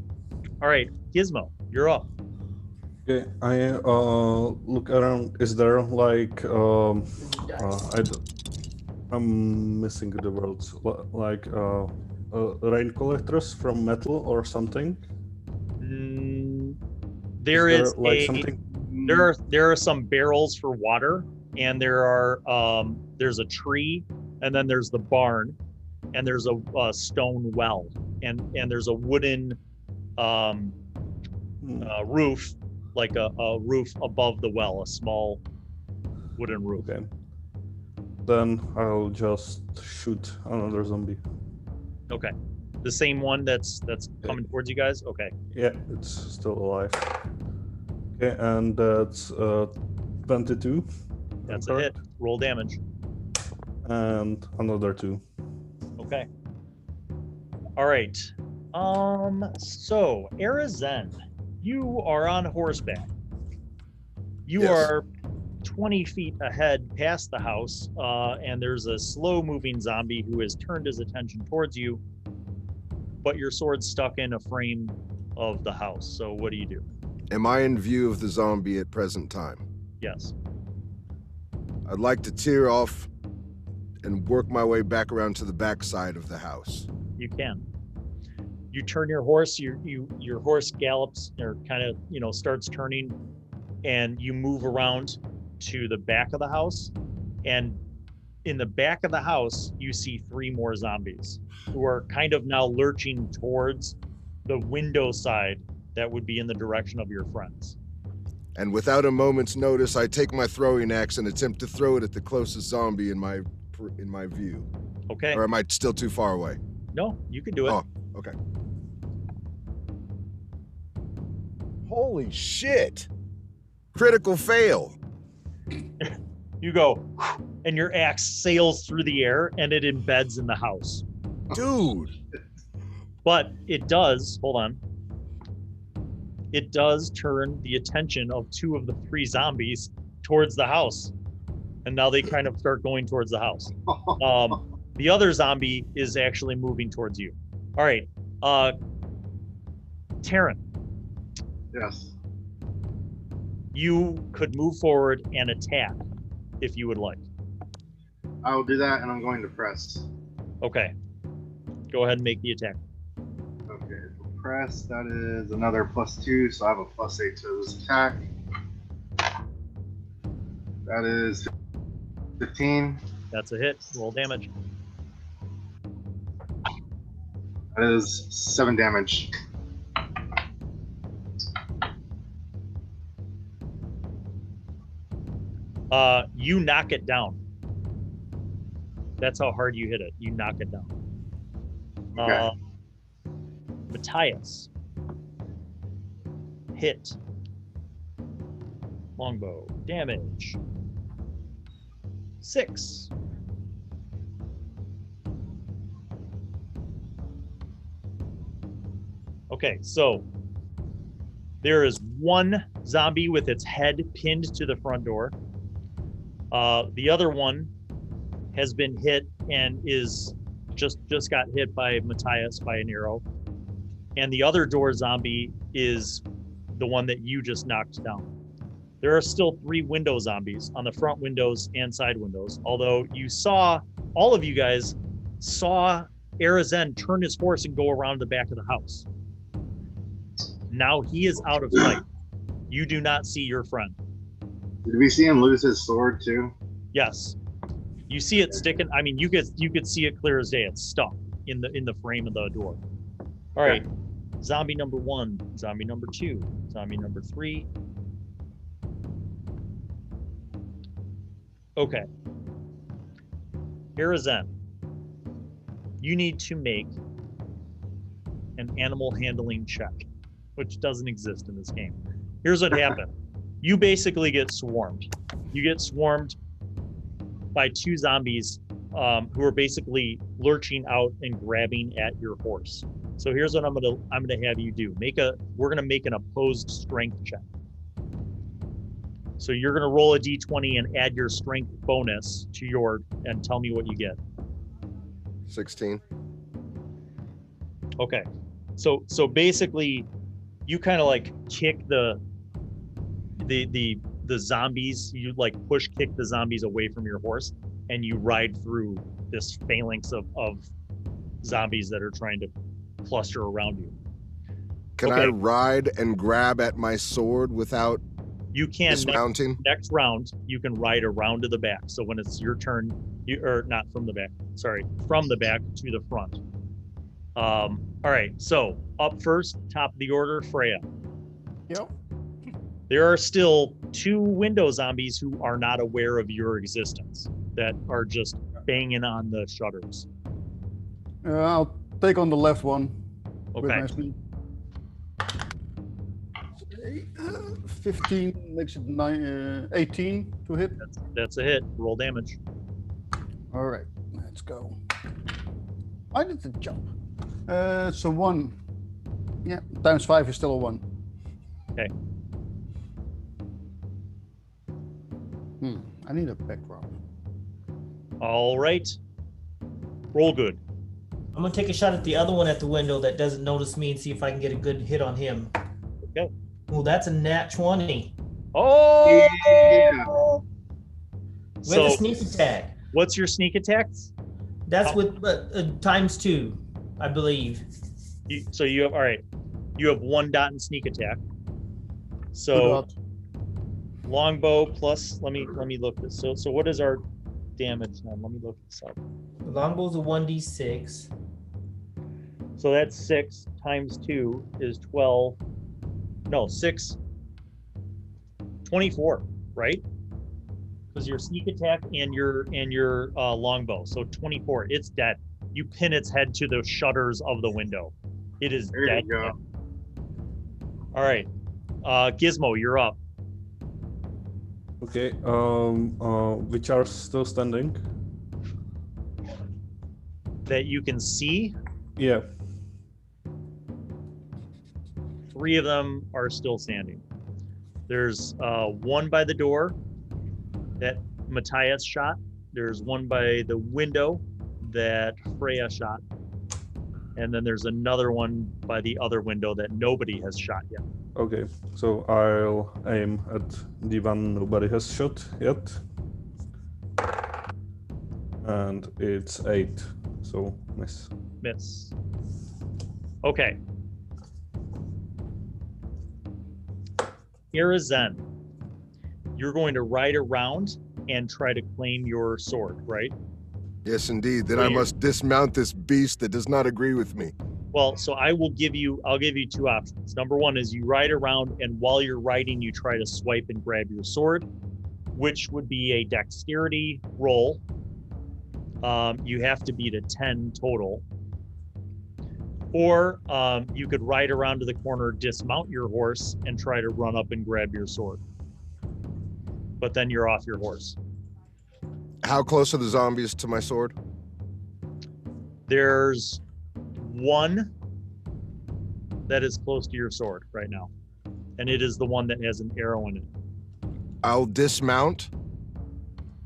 right, Gizmo, you're up. Okay, I look around. Is there like I'm missing the words. Like rain collectors from metal or something? There is like something. There are some barrels for water, and there's a tree, and then there's the barn, and there's a stone well, and there's a wooden roof, like a roof above the well, a small wooden roof. Okay. Then I'll just shoot another zombie. Okay. The same one that's coming towards you guys? Okay. Yeah, it's still alive. Okay, and that's 22. That's a hit. Roll damage. And another 2. Okay. All right. So Arizen, you are on horseback. You are 20 feet ahead past the house, and there's a slow-moving zombie who has turned his attention towards you, but your sword's stuck in a frame of the house. So what do you do? Am I in view of the zombie at present time? Yes. I'd like to tear off and work my way back around to the back side of the house. You can. You turn your horse, your horse gallops, or kind of, starts turning, and you move around to the back of the house, and in the back of the house you see 3 more zombies who are kind of now lurching towards the window side that would be in the direction of your friends. And without a moment's notice, I take my throwing axe and attempt to throw it at the closest zombie in my view. Okay. Or am I still too far away? No, you can do it. Oh, okay. Holy shit! Critical fail. You go, and your axe sails through the air and it embeds in the house. Dude. But it does, hold on. It does turn the attention of 2 of the 3 zombies towards the house. And now they kind of start going towards the house. The other zombie is actually moving towards you. All right. Terran. Yes. You could move forward and attack if you would like. I will do that, and I'm going to press. Okay. Go ahead and make the attack. Okay, press, that is another +2, so I have a +8 to this attack. That is 15. That's a hit. Roll damage. That is 7 damage. You knock it down. That's how hard you hit it. You knock it down. Okay. Matthias. Hit. Longbow. Damage. 6. Okay, so there is one zombie with its head pinned to the front door. The other one has been hit and is just got hit by Matthias by an arrow. And the other door zombie is the one that you just knocked down. There are still 3 window zombies on the front windows and side windows. Although all of you guys saw Arazen turn his horse and go around the back of the house. Now he is out of sight. You do not see your friend. Did we see him lose his sword too? Yes. You see it sticking. I mean, you could see it clear as day. It's stuck in the frame of the door. All right. Zombie number 1, zombie number 2, zombie number 3. Okay. Arazen, you need to make an animal handling check, which doesn't exist in this game. Here's what happened. You basically get swarmed. You get swarmed by 2 zombies who are basically lurching out and grabbing at your horse. So here's what I'm gonna have you do. We're gonna make an opposed strength check. So you're gonna roll a d20 and add your strength bonus to and tell me what you get. 16. Okay. So basically you kind of like kick the zombies, you like push kick the zombies away from your horse, and you ride through this phalanx of zombies that are trying to cluster around you. Can I ride and grab at my sword without dismounting? Next round, you can ride around to the back. So when it's your turn, not from the back, sorry, from the back to the front. All right, so up first, top of the order, Freya. Yep. There are still 2 window zombies who are not aware of your existence, that are just banging on the shutters. I'll take on the left one. Okay. With my speed. 15 makes it 18 to hit. That's a hit. Roll damage. All right, let's go. Why did it jump? It's a 1. Yeah, times 5 is still a 1. Okay. I need a background. All right. Roll good. I'm gonna take a shot at the other one at the window that doesn't notice me and see if I can get a good hit on him. Okay. Well, that's a nat 20. Oh! Yeah. With a sneak attack. What's your sneak attacks? That's with times 2, I believe. So you have, all right. You have 1 dot in sneak attack. So longbow plus, let me look this. So what is our damage now? Let me look this up. The longbow's a 1d6. So that's 6 times 2 is 12. No, 6. 24, right? Because your sneak attack and your longbow. So 24. It's dead. You pin its head to the shutters of the window. It is There dead. you go. All right. Gizmo, you're up. Okay, which are still standing? That you can see, Yeah. 3 of them are still standing. There's 1 by the door that Matthias shot. There's 1 by the window that Freya shot. And then there's another one by the other window that nobody has shot yet. Okay, so I'll aim at the one nobody has shot yet. And it's 8, so miss. Miss. Okay. Arazen, you're going to ride around and try to claim your sword, right? Yes, indeed. Then I must dismount this beast that does not agree with me. Well, so I'll give you 2 options. Number 1 is you ride around, and while you're riding, you try to swipe and grab your sword, which would be a dexterity roll. You have to beat a 10 total. Or you could ride around to the corner, dismount your horse, and try to run up and grab your sword. But then you're off your horse. How close are the zombies to my sword? There's one that is close to your sword right now. And it is the one that has an arrow in it. I'll dismount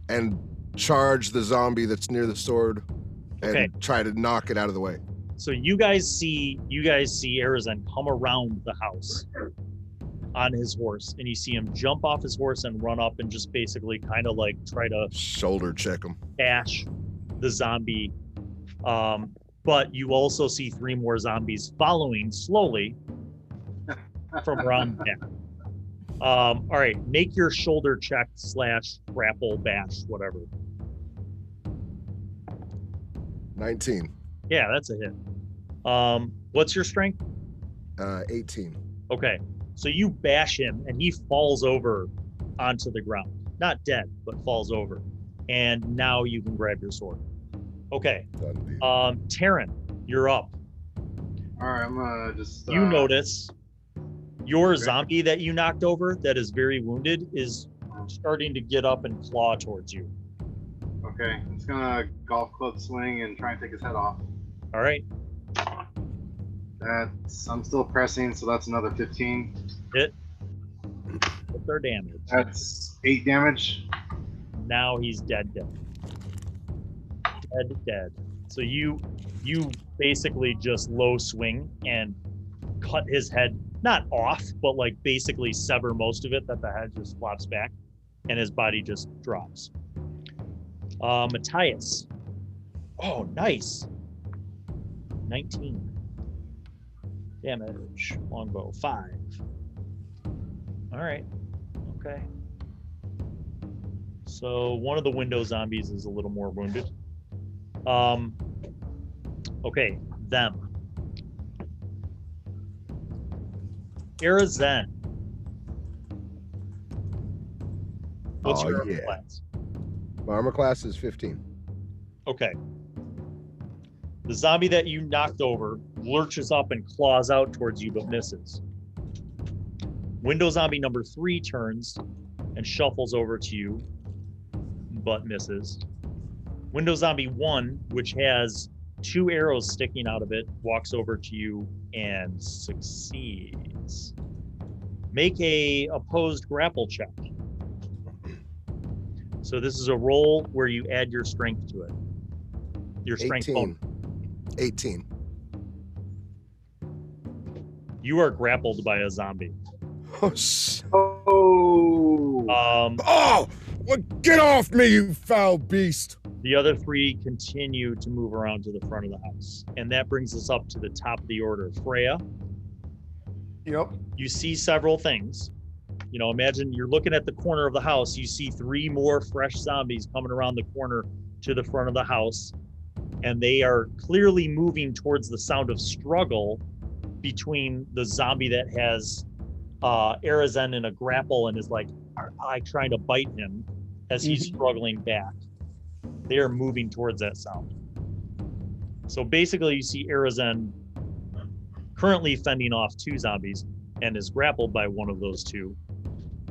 and charge the zombie that's near the sword and try to knock it out of the way. So you guys see Arizan come around the house on his horse, and you see him jump off his horse and run up and just basically kind of like try to shoulder check him, bash the zombie. But you also see 3 more zombies following slowly from around back. All right, make your shoulder check / grapple bash, whatever. 19. Yeah, that's a hit. What's your strength? 18. Okay, so you bash him and he falls over onto the ground. Not dead, but falls over. And now you can grab your sword. Okay. Taryn, you're up. All right, I'm gonna just... You notice your zombie that you knocked over that is very wounded is starting to get up and claw towards you. Okay, I'm just gonna golf club swing and try and take his head off. All right. I'm still pressing, so that's another 15. Hit. What's their damage? That's 8 damage. Now he's dead. Dead. So you basically just low swing and cut his head, not off, but like basically sever most of it, that the head just flops back and his body just drops. Matthias. Oh, nice. 19. Damage. Longbow. 5. All right. Okay. So one of the window zombies is a little more wounded. Okay, them. Arizan. What's your armor class? My armor class is 15. Okay. The zombie that you knocked over lurches up and claws out towards you, but misses. Window zombie number 3 turns and shuffles over to you, but misses. Window zombie 1, which has 2 arrows sticking out of it, walks over to you and succeeds. Make a opposed grapple check. So this is a roll where you add your strength to it. Your strength 18. bonus. 18. You are grappled by a zombie. Oh, well, get off me, you foul beast. The other 3 continue to move around to the front of the house. And that brings us up to the top of the order. Freya. Yep. You see several things. You know, imagine you're looking at the corner of the house. You see 3 more fresh zombies coming around the corner to the front of the house. And they are clearly moving towards the sound of struggle between the zombie that has Arizan in a grapple and is like trying to bite him as he's struggling back. They are moving towards that sound. So basically you see Arizan currently fending off 2 zombies and is grappled by one of those 2.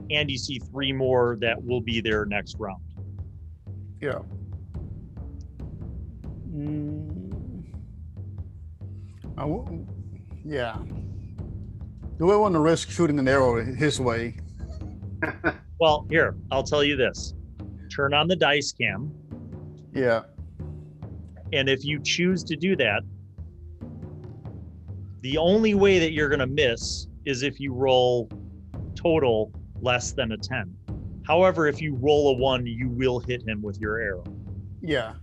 And you see 3 more that will be there next round. Yeah. Yeah. Do I want to risk shooting an arrow his way? Well, here, I'll tell you this. Turn on the dice cam. Yeah. And if you choose to do that, the only way that you're going to miss is if you roll total less than a 10. However, if you roll a 1, you will hit him with your arrow. Yeah.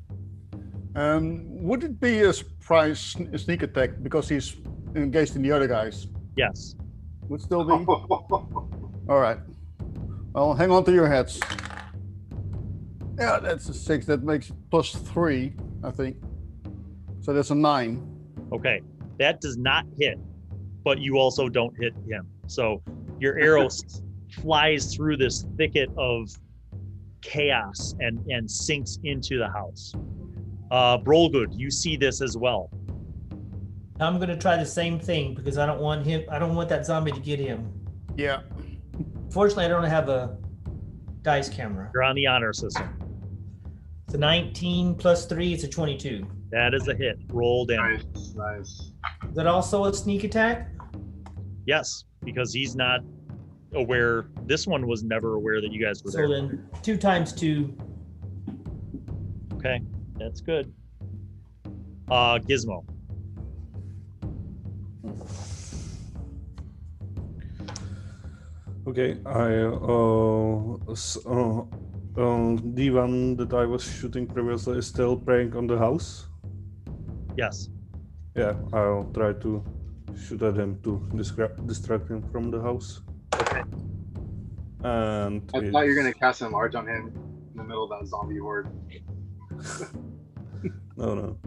Would it be a surprise sneak attack because he's engaged in the other guys? Yes. Would still be? All right. Well, hang on to your heads. Yeah, that's a 6. That makes it +3, I think. So that's a 9. Okay. That does not hit, but you also don't hit him. So your arrow flies through this thicket of chaos and sinks into the house. Brolgood, you see this as well. I'm gonna try the same thing because I don't want that zombie to get him. Yeah. Fortunately, I don't have a dice camera. You're on the honor system. It's a 19 plus 3, it's a 22. That is a hit. Roll damage. Nice. Is that also a sneak attack? Yes, because he's not aware. This one was never aware that you guys were there. So then 2 times 2. Okay, that's good. Gizmo. Okay, the one that I was shooting previously is still preying on the house. Yes. Yeah, I'll try to shoot at him to distract him from the house. Okay. And I thought you were gonna cast an enlarge on him in the middle of that zombie horde. No.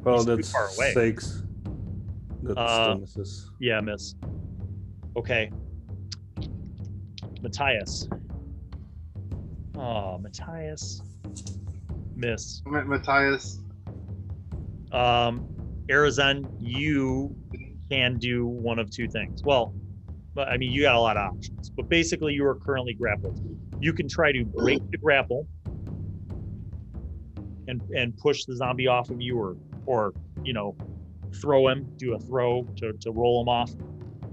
Well, He's too that's far away. 6. That still misses. Yeah, miss. Okay. Matthias. Oh, Matthias. Miss. Matthias. Arizon, you can do one of 2 things. Well, I mean, you got a lot of options, but basically you are currently grappled. You can try to break the grapple and push the zombie off of you, or throw him, do a throw to roll him off,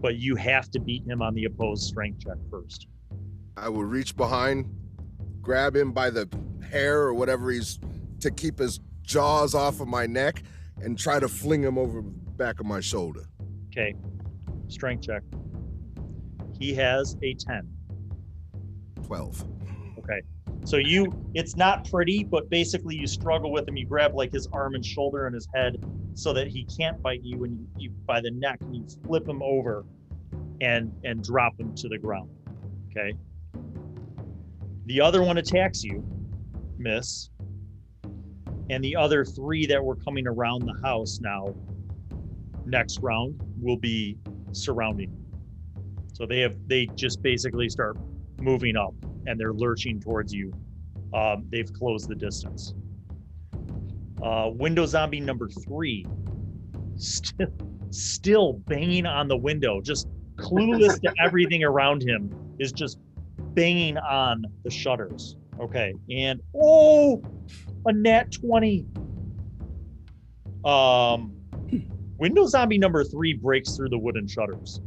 but you have to beat him on the opposed strength check first. I will reach behind, grab him by the hair or whatever to keep his jaws off of my neck, and try to fling him over the back of my shoulder. Okay, strength check. He has a 10. 12. Okay, so it's not pretty, but basically you struggle with him. You grab like his arm and shoulder and his head so that he can't bite you, and you by the neck, and you flip him over and drop him to the ground. Okay. The other one attacks you, miss. And the other 3 that were coming around the house now, next round, will be surrounding. So they just basically start moving up, and they're lurching towards you. They've closed the distance. Window zombie number 3, still banging on the window, just clueless to everything around him, is just banging on the shutters. Okay, and a nat 20. Window zombie number 3 breaks through the wooden shutters.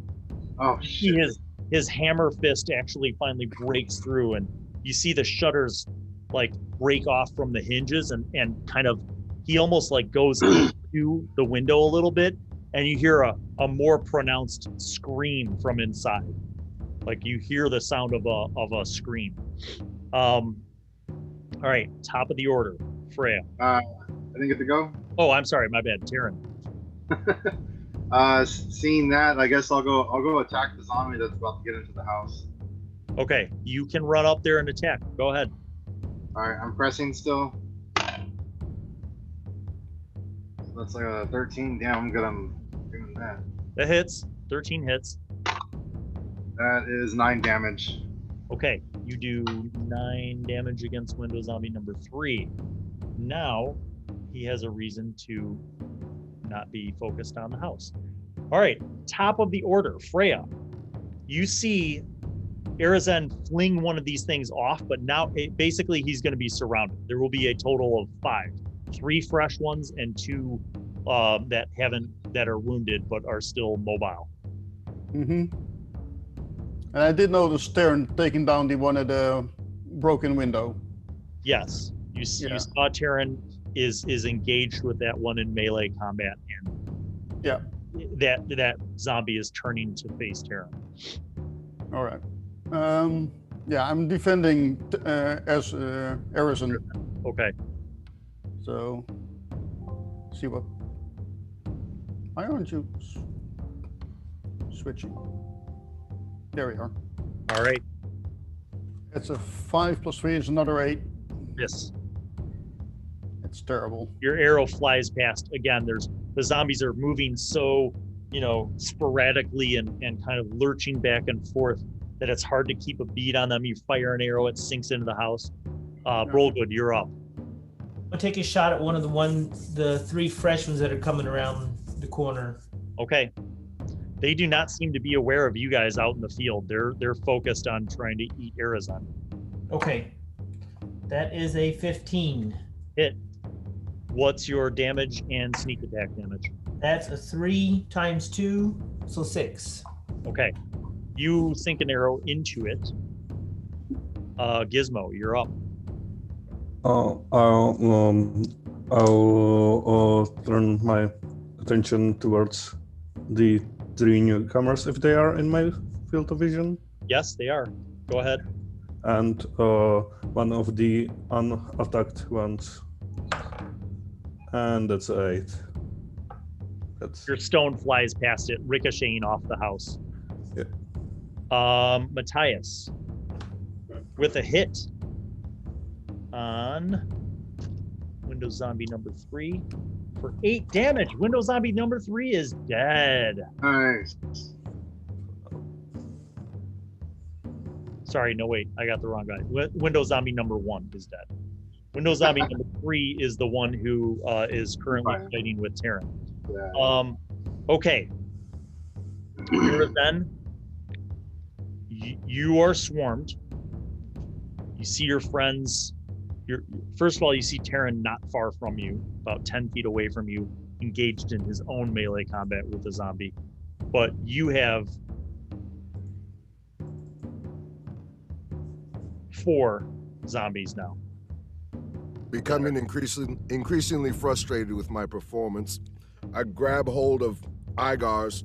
Oh shit. His hammer fist actually finally breaks through, and you see the shutters like break off from the hinges, and kind of he almost like goes into the window a little bit, and you hear a more pronounced scream from inside. Like you hear the sound of a scream. All right, top of the order, Freya. I didn't get to go. Oh, I'm sorry, my bad, Taryn. Seeing that, I guess I'll go attack the zombie that's about to get into the house. Okay, you can run up there and attack. Go ahead. All right, I'm pressing still. So that's like a 13. Damn, I'm good. I'm doing that. That hits. 13 hits. That is 9 damage. Okay, you do 9 damage against Window Zombie number 3. Now he has a reason to not be focused on the house. All right, top of the order, Freya. You see Arizon fling one of these things off, but now basically he's going to be surrounded. There will be a total of 5, 3 fresh ones and 2 that are wounded but are still mobile. Mm-hmm. And I did notice Stern taking down the one at the broken window. Yes, you saw Terran is engaged with that one in melee combat, and yeah, that zombie is turning to face Terran. All right. Yeah, I'm defending as Arizon. Okay. So, see what. Why aren't you switching? There we are. All right. It's a 5 plus 3 is another 8. Yes. It's terrible. Your arrow flies past. Again, the zombies are moving so, sporadically and kind of lurching back and forth that it's hard to keep a beat on them. You fire an arrow, it sinks into the house. Brolgood, you're up. I'll take a shot at the three fresh ones that are coming around the corner. Okay. They do not seem to be aware of you guys out in the field. They're focused on trying to eat Arizon. Okay. That is a 15. Hit. What's your damage and sneak attack damage? That's a 3 times 2, so 6. Okay. You sink an arrow into it. Gizmo, you're up. I'll turn my attention towards the 3 newcomers if they are in my field of vision. Yes, they are. Go ahead. And one of the unattacked ones. And that's 8. Your stone flies past it, ricocheting off the house. Yeah. Matthias, with a hit on Windows Zombie number 3 for 8 damage. Windows Zombie number 3 is dead. Nice. Sorry, no, wait, I got the wrong guy. Windows Zombie number 1 is dead. Windows Zombie number 3 is the one who is currently fighting with Terran. Yeah. Okay. Then you are swarmed. You see your friends. First of all, you see Terran not far from you, about 10 feet away from you, engaged in his own melee combat with a zombie. But you have 4 zombies now. Becoming increasingly frustrated with my performance, I grab hold of Igar's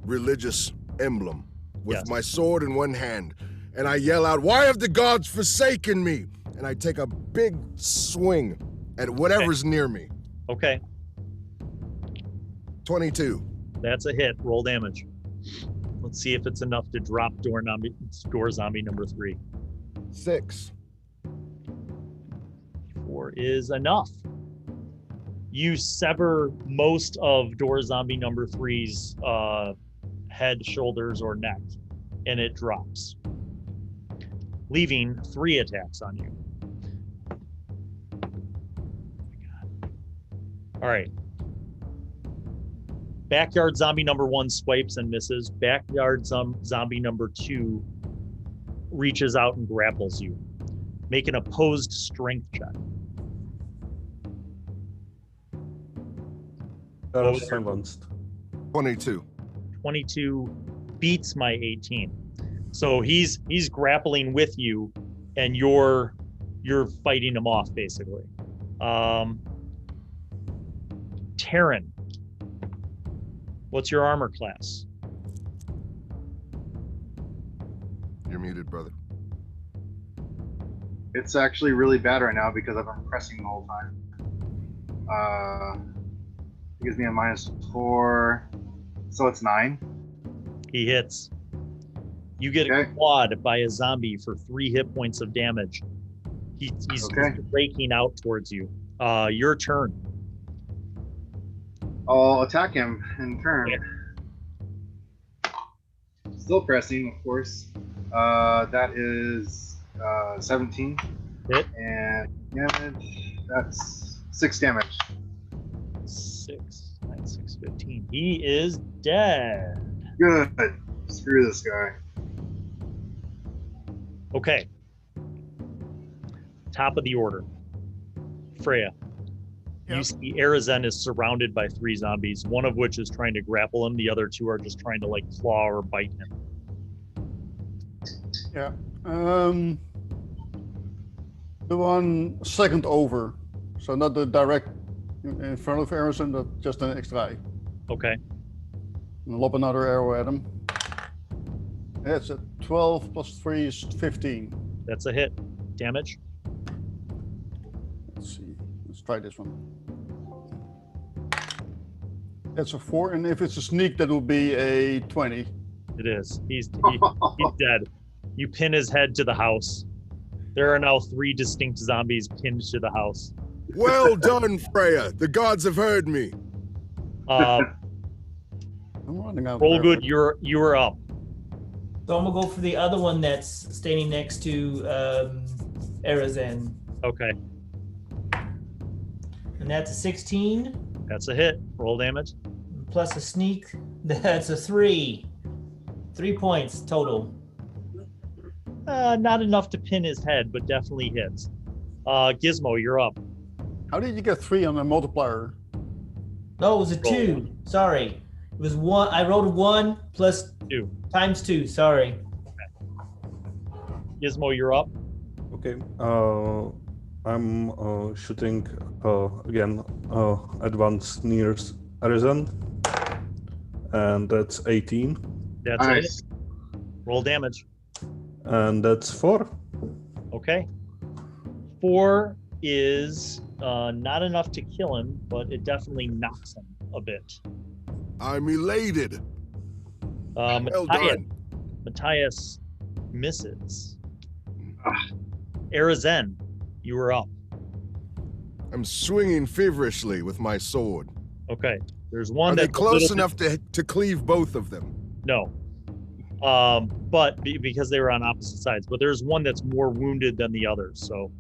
religious emblem with my sword in one hand, and I yell out, "Why have the gods forsaken me?" And I take a big swing at whatever's near me. Okay. 22. That's a hit. Roll damage. Let's see if it's enough to drop door zombie number 3. 6. 4 is enough. You sever most of door zombie number 3's head, shoulders, or neck, and it drops, leaving 3 attacks on you. All right. Backyard zombie number 1 swipes and misses. Backyard zombie number 2 reaches out and grapples you. Make an opposed strength check. Silenced. 22. 22 beats my 18. So he's grappling with you, and you're fighting him off basically. Terran, what's your armor class? You're muted, brother. It's actually really bad right now because I've been pressing the whole time. It gives me a -4, so it's 9. He hits. You get clawed by a zombie for 3 hit points of damage. He's breaking out towards you. Your turn. I'll attack him in turn. Yeah. Still pressing, of course. That is 17. Hit. And damage, that's 6 damage. 6, 9, 6, 15. He is dead. Good. Screw this guy. Okay. Top of the order. Freya. You see Arizon is surrounded by 3 zombies, one of which is trying to grapple him. The other 2 are just trying to claw or bite him. Yeah. The one second over. So not the direct in front of Arizon, but just an extra. Okay. And lob another arrow at him. That's a 12 plus 3 is 15. That's a hit. Damage? Let's see. Let's try this one. That's a 4, and if it's a sneak, that will be a 20. It is. He's dead. You pin his head to the house. There are now 3 distinct zombies pinned to the house. Well done, Freya. The gods have heard me. I'm running out. Roll good. You're up. So I'm gonna go for the other one that's standing next to Arizon. Okay. And that's a 16. That's a hit. Roll damage. Plus a sneak. That's a 3. 3 points total. Not enough to pin his head, but definitely hits. Gizmo, you're up. How did you get 3 on the multiplier? No, it was a 2. Sorry. It was 1. I rolled a 1 plus 2 times 2. Sorry. Gizmo, you're up. Okay. I'm shooting again. Advanced near Arisen, and that's 18. That's Nice. it. Roll damage. And that's 4. Okay. 4 is not enough to kill him, but it definitely knocks him a bit. I'm elated. Well done. Matthias misses. Arizen, you were up. I'm swinging feverishly with my sword. Okay. There's one Are they that's close enough to cleave both of them? No. But because they were on opposite sides. But there's one that's more wounded than the others. So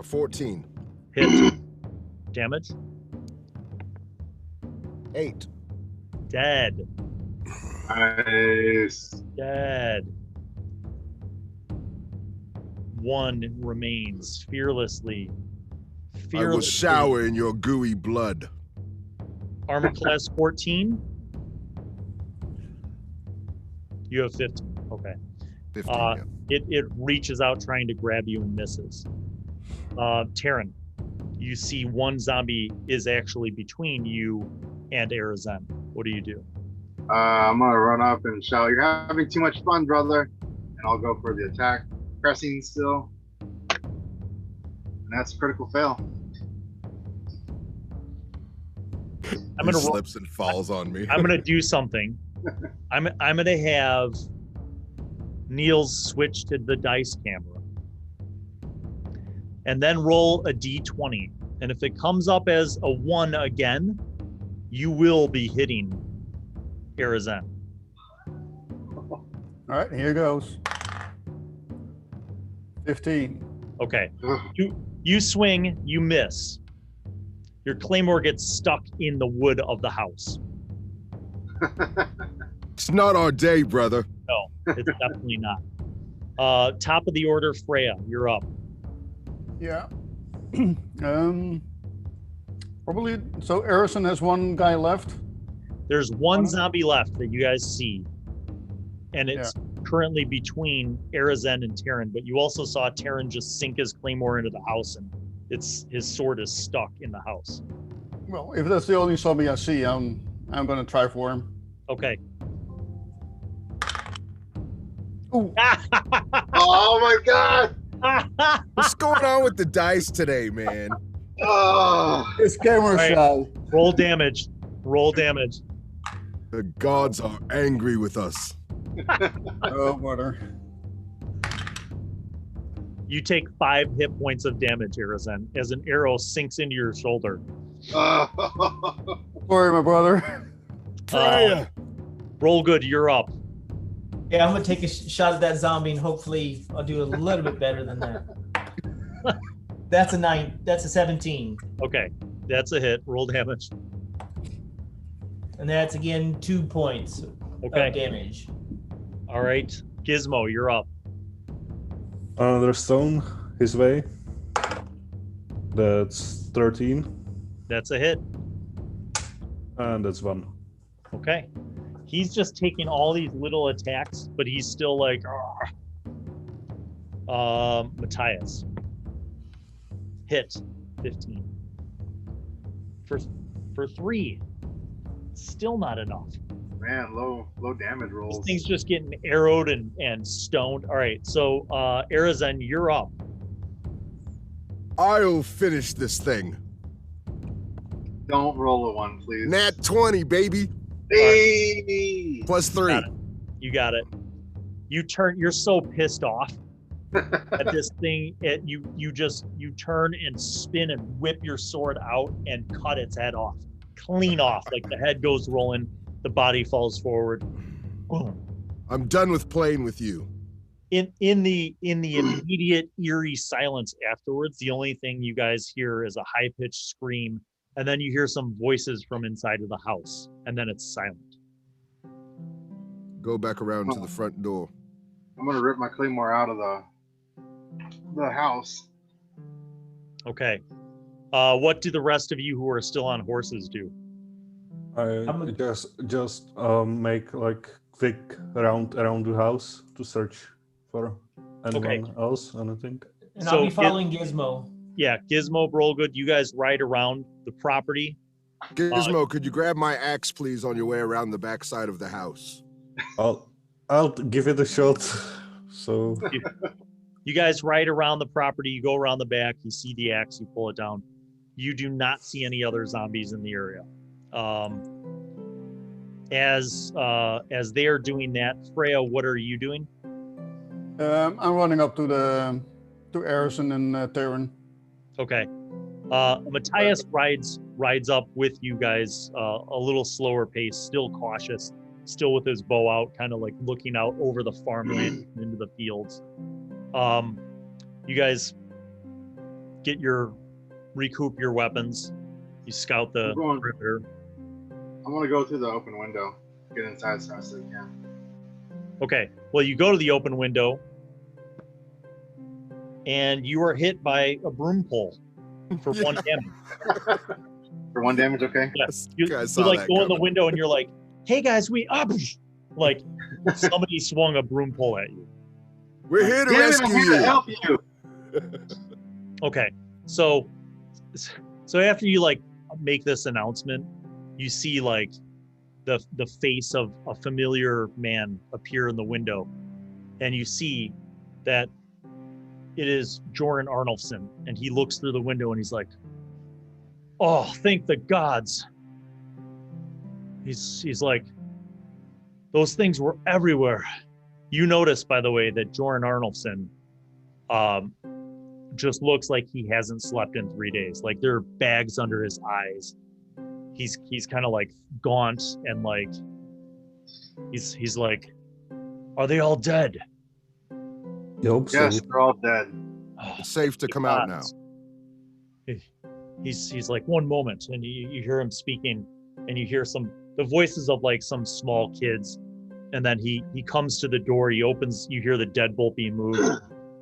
14. hit. Damage. 8. Dead. Nice. Dead. 1 remains fearlessly. I will shower in your gooey blood. Armor class 14. You have 15. Okay. 15, yeah. It reaches out trying to grab you and misses. Taryn, you see one zombie is actually between you and Arizen. What do you do? I'm gonna run up and shout, "You're having too much fun, brother!" And I'll go for the attack. Pressing still, and that's a critical fail. I'm gonna slips and falls on me. I'm gonna do something. I'm gonna have Niels switch to the dice camera, and then roll a d20. And if it comes up as a 1 again, you will be hitting Arizen. All right, here goes. 15. Okay. You swing, you miss. Your claymore gets stuck in the wood of the house. It's not our day, brother. No, it's definitely not. Top of the order, Freya, you're up. Yeah. Probably. So Arison has 1 guy left. There's one zombie left that you guys see, and it's currently between Arizen and Taryn. But you also saw Taryn just sink his claymore into the house, and his sword is stuck in the house. Well, if that's the only zombie I see, I'm gonna try for him. Okay. Ooh. Oh my god! What's going on with the dice today, man? Oh, It's camera Right. shy. Roll damage. Roll damage. The gods are angry with us. Oh, mother. You take 5 hit points of damage, Arizen, as an arrow sinks into your shoulder. Sorry, my brother. Freya! Roll good, you're up. Yeah, I'm gonna take a shot at that zombie, and hopefully I'll do a little bit better than that. That's a 9. That's a 17, Okay, that's a hit. Roll damage. and that's again 2 points Okay. of damage. All right, Gizmo, you're up. Another stone his way. That's 13, That's a hit. and that's 1. Okay. He's just taking all these little attacks, but he's still like, Matthias. Hit 15. For 3. Still not enough. man, low damage This rolls. thing's just getting arrowed and stoned. All right, so Arizen, you're up. I'll finish this thing. Don't roll a 1, please. Nat 20, baby. Hey! Plus 3. You got it. You're so pissed off at this thing. You turn and spin and whip your sword out and cut its head off. Clean off. Like the head goes rolling, the body falls forward. Boom. I'm done with playing with you. In the immediate eerie silence afterwards, the only thing you guys hear is a high-pitched scream, and then you hear some voices from inside of the house, and then it's silent. Go back around to the front door. I'm gonna rip my claymore out of the house. Okay. What do the rest of you who are still on horses do? I just make like quick round around the house to search for anyone else, anything. And I'll be following Gizmo. Yeah, Gizmo, Brolgood, you guys ride around the property. Gizmo, could you grab my axe, please, on your way around the backside of the house? I'll give it a shot. So you guys ride around the property. You go around the back. You see the axe. You pull it down. You do not see any other zombies in the area. As they are doing that, Freya, what are you doing? I'm running up to Harrison and Taryn. Okay. Matthias rides up with you guys, a little slower pace, still cautious, still with his bow out, kind of like looking out over the farmland into the fields. You guys recoup your weapons. You scout the perimeter. I'm gonna go through the open window, get inside as fast as I can. Okay. Well, you go to the open window, and you are hit by a broom pole for 1 damage. For 1 damage, okay? Yes. You like go in the window and you're like, "Hey guys, like somebody swung a broom pole at you." We're here to rescue you. To help you. Okay. So after you like make this announcement, you see like the face of a familiar man appear in the window, and you see that it is Joran Arnulfsson, and he looks through the window and he's like, "Oh, thank the gods." He's like, "Those things were everywhere." You notice, by the way, that Joran Arnulfsson just looks like he hasn't slept in 3 days. Like there are bags under his eyes. He's kind of like gaunt and like he's like, "Are they all dead?" Yes, they're all dead. It's safe to come out now. He's like, "One moment," and you hear him speaking, and you hear the voices of like some small kids, and then he comes to the door. He opens. You hear the deadbolt being moved.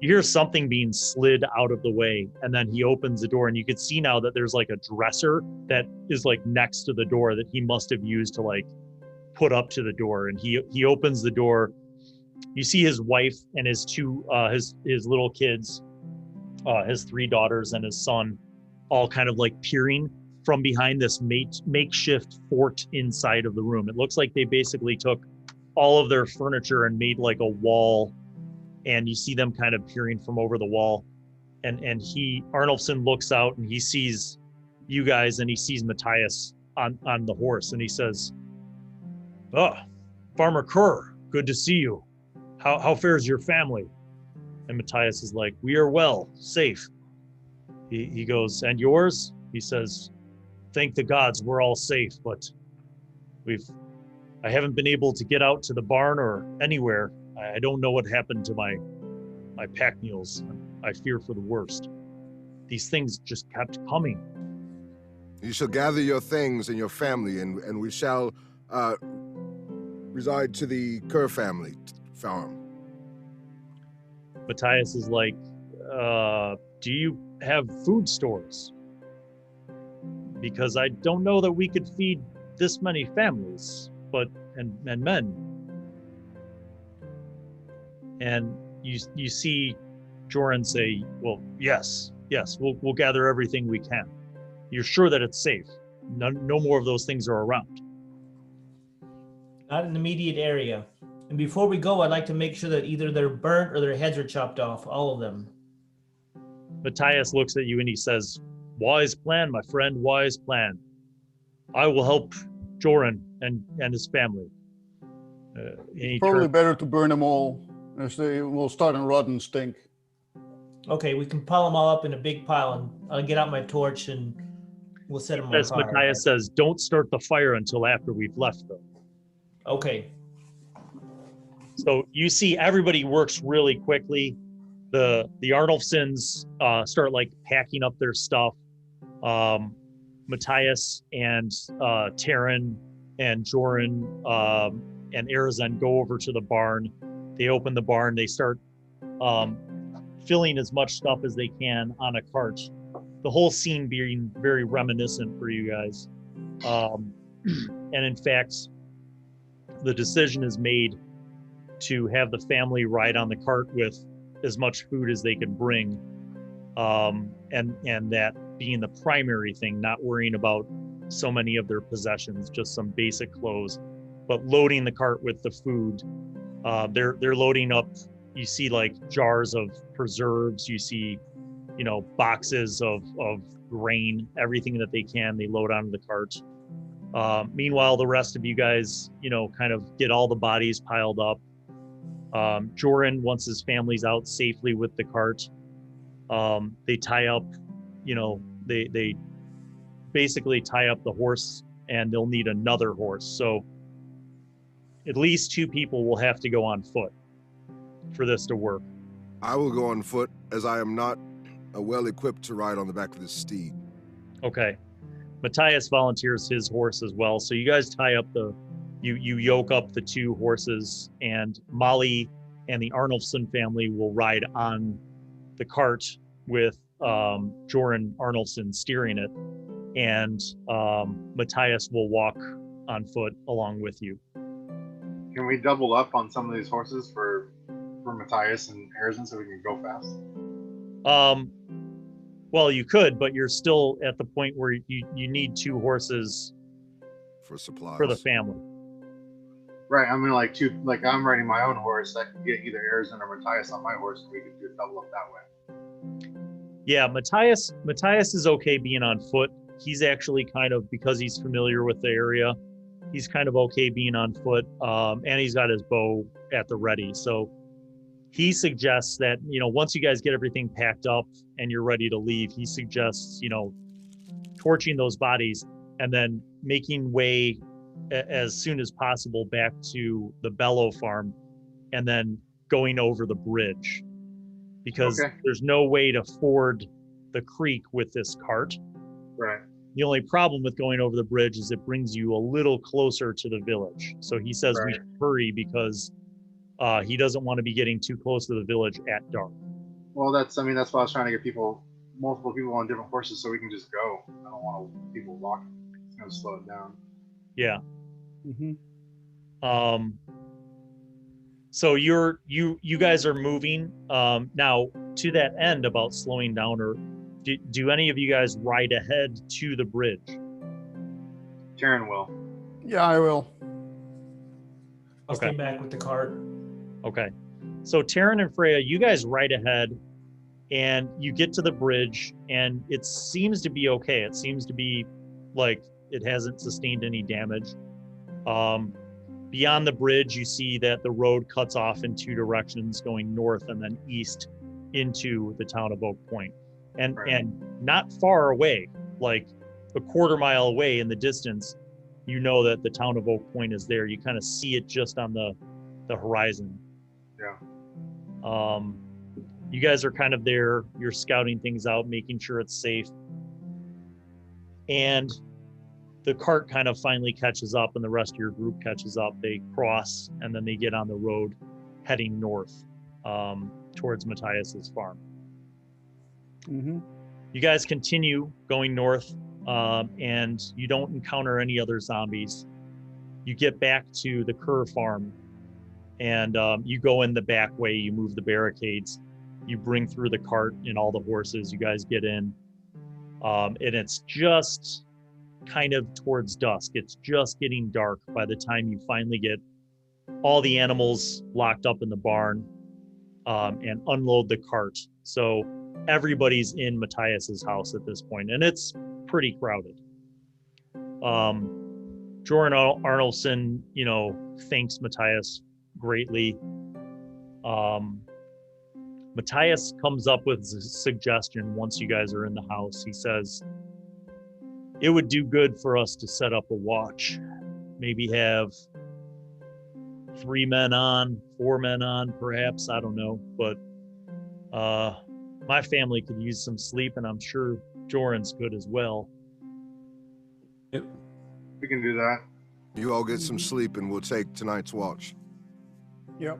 You hear something being slid out of the way, and then he opens the door, and you can see now that there's like a dresser that is like next to the door that he must have used to like put up to the door, and he opens the door. You see his wife and his two his little kids, his 3 daughters and his son, all kind of like peering from behind this makeshift fort inside of the room. It looks like they basically took all of their furniture and made like a wall, and you see them kind of peering from over the wall. And Arnulfsson looks out and he sees you guys, and he sees Matthias on the horse, and he says, "Oh, Farmer Kerr, good to see you. How fares your family?" And Matthias is like, "We are well, safe." He goes, "And yours?" He says, "Thank the gods, we're all safe, but I haven't been able to get out to the barn or anywhere. I don't know what happened to my pack mules. I fear for the worst. These things just kept coming." You shall gather your things and your family, and we shall reside to the Kerr family farm. Matthias is like, "Do you have food stores? Because I don't know that we could feed this many families, and men." And you see Joran say, "Well, yes, we'll gather everything we can. You're sure that it's safe? No more of those things are around?" Not in the immediate area. And before we go, I'd like to make sure that either they're burnt or their heads are chopped off, all of them. Matthias looks at you and he says, "Wise plan, my friend, wise plan. I will help Joran and his family." Probably better to burn them all, as they will start and rot and stink. Okay, we can pile them all up in a big pile, and I'll get out my torch and we'll set them on fire. Matthias says, "Don't start the fire until after we've left, though." Okay. So you see everybody works really quickly. The Arnulfsons start like packing up their stuff. Matthias and Taryn and Joran and Arizon go over to the barn. They open the barn. They start filling as much stuff as they can on a cart. The whole scene being very reminiscent for you guys. And in fact, the decision is made to have the family ride on the cart with as much food as they can bring. And that being the primary thing, not worrying about so many of their possessions, just some basic clothes, but loading the cart with the food. They're loading up, you see like jars of preserves, you see, you know, boxes of grain, everything that they can, they load onto the cart. Meanwhile, the rest of you guys, you know, kind of get all the bodies piled up. Joran, once his family's out safely with the cart, they tie up, you know, they basically tie up the horse, and they'll need another horse. So at least 2 people will have to go on foot for this to work. I will go on foot, as I am not well equipped to ride on the back of this steed. Okay. Matthias volunteers his horse as well. So you guys tie up you yoke up the 2 horses, and Molly and the Arnulfson family will ride on the cart with Joran Arnulfson steering it, and Matthias will walk on foot along with you. Can we double up on some of these horses for Matthias and Arizon so we can go fast? Well, you could, but you're still at the point where you need 2 horses for supplies for the family. Right. I mean, like I'm riding my own horse. I can get either Arizon or Matthias on my horse, and we can do a double up that way. Yeah, Matthias is okay being on foot. He's actually kind of, because he's familiar with the area, he's kind of okay being on foot. And he's got his bow at the ready. So he suggests that, you know, once you guys get everything packed up and you're ready to leave, he suggests, you know, torching those bodies and then making way as soon as possible back to the Bellow farm, and then going over the bridge, because there's no way to ford the creek with this cart. Right. The only problem with going over the bridge is it brings you a little closer to the village. So he says we should hurry, because he doesn't want to be getting too close to the village at dark. Well, that's why I was trying to get multiple people on different horses so we can just go. I don't want people walking. It's going to slow it down. Yeah. Mm-hmm. So you guys are moving now to that end about slowing down, or do any of you guys ride ahead to the bridge? Taryn will. Yeah, I will. I'll stay back with the cart. Okay. So Taryn and Freya, you guys ride ahead, and you get to the bridge, and it seems to be okay. It seems to be like it hasn't sustained any damage. Beyond the bridge, you see that the road cuts off in 2 directions, going north and then east into the town of Oak Point. And not far away, like a quarter mile away in the distance, you know that the town of Oak Point is there. You kind of see it just on the horizon. Yeah. You guys are kind of there. You're scouting things out, making sure it's safe. And the cart kind of finally catches up, and the rest of your group catches up. They cross, and then they get on the road heading north towards Matthias's farm. Mm-hmm. You guys continue going north, and you don't encounter any other zombies. You get back to the Kerr farm, and you go in the back way. You move the barricades. You bring through the cart and all the horses. You guys get in, and it's just kind of towards dusk. It's just getting dark by the time you finally get all the animals locked up in the barn and unload the cart. So everybody's in Matthias's house at this point, and it's pretty crowded. Joran Arnulfson, you know, thanks Matthias greatly. Matthias comes up with a suggestion once you guys are in the house. He says, it would do good for us to set up a watch. Maybe have 3 men on, 4 men on, perhaps, I don't know. But my family could use some sleep, and I'm sure Joran's could as well. Yep. We can do that. You all get some sleep and we'll take tonight's watch. Yep.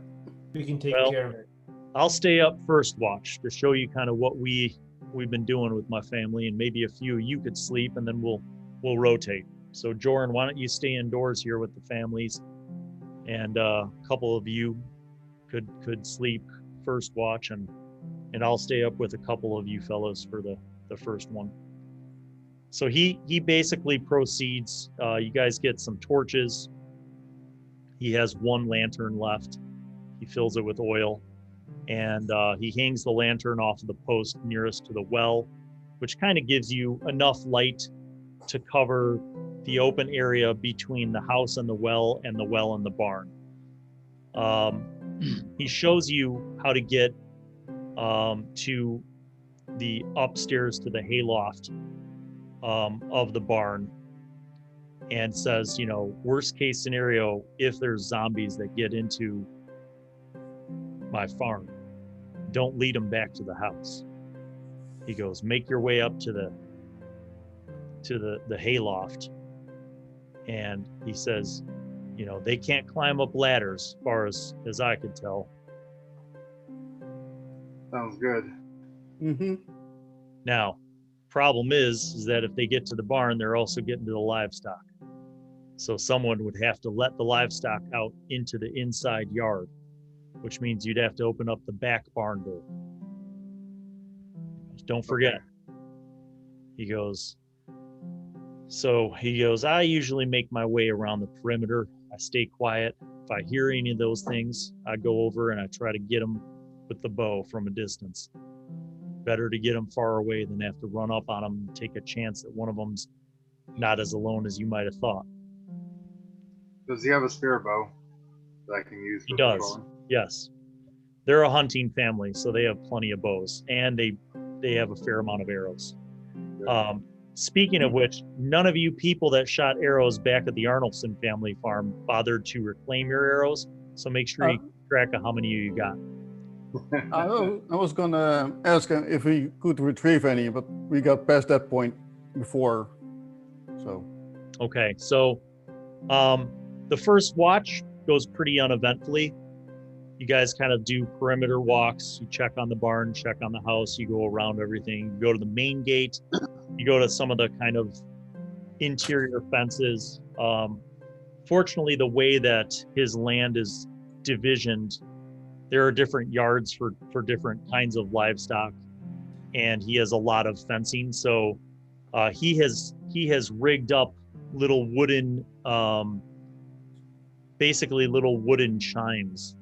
We can take Well, care of it. I'll stay up first watch to show you kind of what we've been doing with my family, and maybe a few of you could sleep, and then we'll rotate. So Joran, why don't you stay indoors here with the families, and a couple of you could sleep first watch, and I'll stay up with a couple of you fellows for the first one. So he basically proceeds. You guys get some torches. He has 1 lantern left. He fills it with oil, and he hangs the lantern off of the post nearest to the well, which kind of gives you enough light to cover the open area between the house and the well and the barn. He shows you how to get to the upstairs to the hayloft of the barn, and says, worst case scenario, if there's zombies that get into my farm, don't lead them back to the house. He goes, make your way up to the hayloft, and he says, they can't climb up ladders, as far as I could tell. Sounds good. Mm-hmm. Now, problem is that if they get to the barn, they're also getting to the livestock. So someone would have to let the livestock out into the inside yard, which means you'd have to open up the back barn door. Don't forget. He goes, I usually make my way around the perimeter. I stay quiet. If I hear any of those things, I go over and I try to get them with the bow from a distance. Better to get them far away than have to run up on them and take a chance that one of them's not as alone as you might have thought. Does he have a spare bow that I can use? He does. Yes. They're a hunting family, so they have plenty of bows, and they have a fair amount of arrows. Speaking of which, none of you people that shot arrows back at the Arnoldson family farm bothered to reclaim your arrows, so make sure you keep track of how many you got. I was gonna ask him if he could retrieve any, but we got past that point before, so. Okay, so the first watch goes pretty uneventfully. You guys kind of do perimeter walks. You check on the barn, check on the house. You go around everything. You go to the main gate. You go to some of the kind of interior fences. Fortunately, the way that his land is divisioned, there are different yards for different kinds of livestock, and he has a lot of fencing. So he has rigged up little wooden, basically little wooden chimes,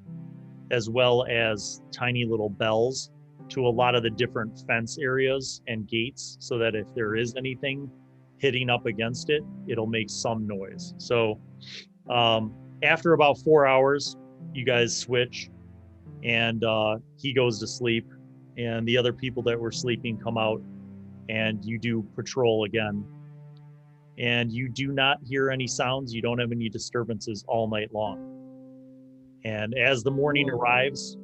as well as tiny little bells to a lot of the different fence areas and gates, so that if there is anything hitting up against it, it'll make some noise. So after about 4 hours, you guys switch, and he goes to sleep, and the other people that were sleeping come out, and you do patrol again. And you do not hear any sounds. You don't have any disturbances all night long. And as the morning arrives,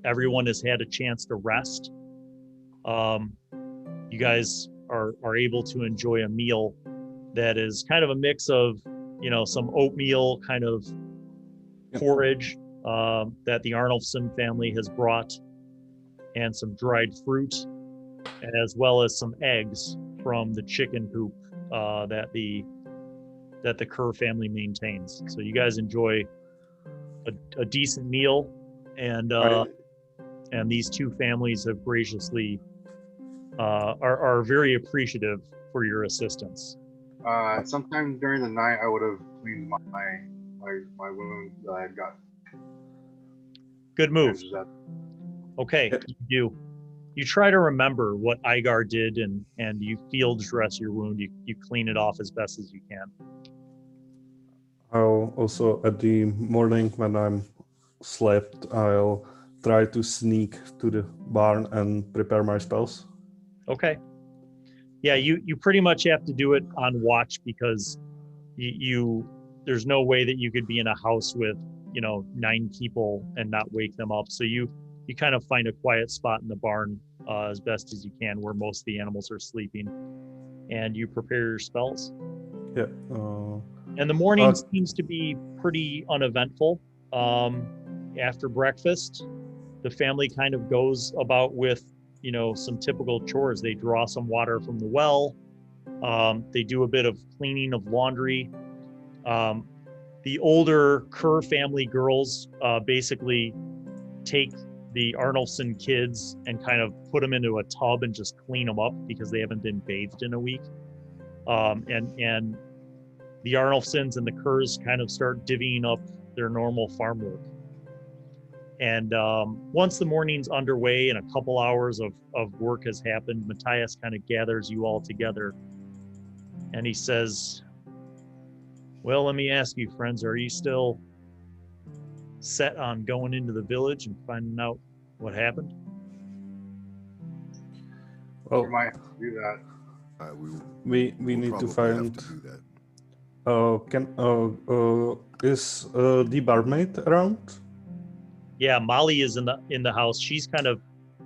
everyone has had a chance to rest. You guys are able to enjoy a meal that is kind of a mix of, some oatmeal kind of porridge that the Arnoldson family has brought, and some dried fruit, as well as some eggs from the chicken coop that the Kerr family maintains. So you guys enjoy a decent meal, and these two families have graciously are very appreciative for your assistance. Sometime during the night, I would have cleaned my wound that I got. Good move. Okay, you try to remember what Igar did, and you field dress your wound. You clean it off as best as you can. I'll also, at the morning when I'm slept, I'll try to sneak to the barn and prepare my spells. Okay. Yeah, you pretty much have to do it on watch, because you there's no way that you could be in a house with 9 people and not wake them up. So you kind of find a quiet spot in the barn as best as you can where most of the animals are sleeping, and you prepare your spells. Yeah. And the morning seems to be pretty uneventful. After breakfast, the family kind of goes about with, some typical chores. They draw some water from the well. They do a bit of cleaning of laundry. The older Kerr family girls basically take the Arnolfson kids and kind of put them into a tub and just clean them up because they haven't been bathed in a week. And the Arnolfsons and the Kerrs kind of start divvying up their normal farm work. And once the morning's underway and a couple hours of work has happened, Matthias kind of gathers you all together and he says, well, let me ask you, friends, are you still set on going into the village and finding out what happened? We might have to do that. We need to find. Have to do that. Is the barmaid around? Yeah, Molly is in the house. She's kind of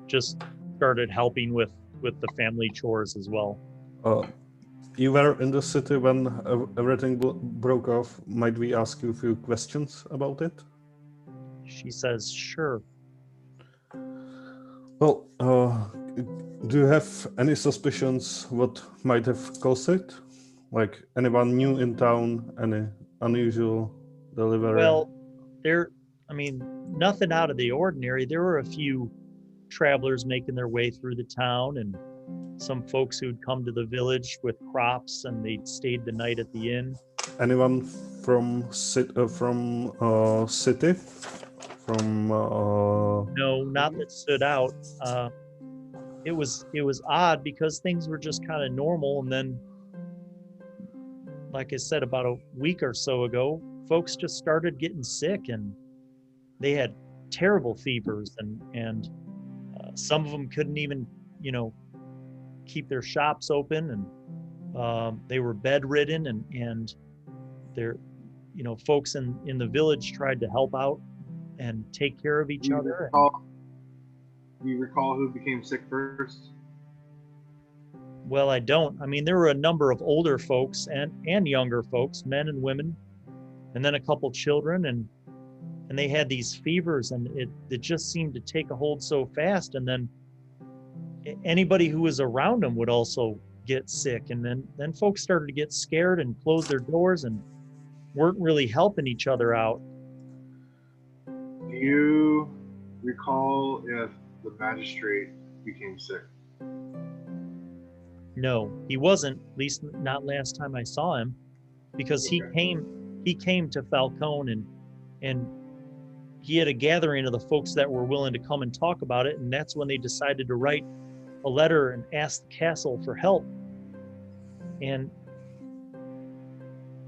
just started helping with the family chores as well. You were in the city when everything broke off. Might we ask you a few questions about it? She says, sure. Well, do you have any suspicions what might have caused it? Like anyone new in town, any unusual delivery? Well, nothing out of the ordinary. There were a few travelers making their way through the town and some folks who'd come to the village with crops and they'd stayed the night at the inn. Anyone from city? No, not that stood out. It was odd because things were just kind of normal, and then, like I said, about a week or so ago, folks just started getting sick, and they had terrible fevers, and some of them couldn't even, keep their shops open, and they were bedridden, and their, folks in the village tried to help out and take care of each other. Do you recall who became sick first? Well, I don't. There were a number of older folks and younger folks, men and women, and then a couple children, and they had these fevers, and it just seemed to take a hold so fast, and then anybody who was around them would also get sick, and then folks started to get scared and close their doors and weren't really helping each other out. Do you recall if the magistrate became sick? No, he wasn't, at least not last time I saw him, because he came to Falcone and he had a gathering of the folks that were willing to come and talk about it, and that's when they decided to write a letter and ask the castle for help. And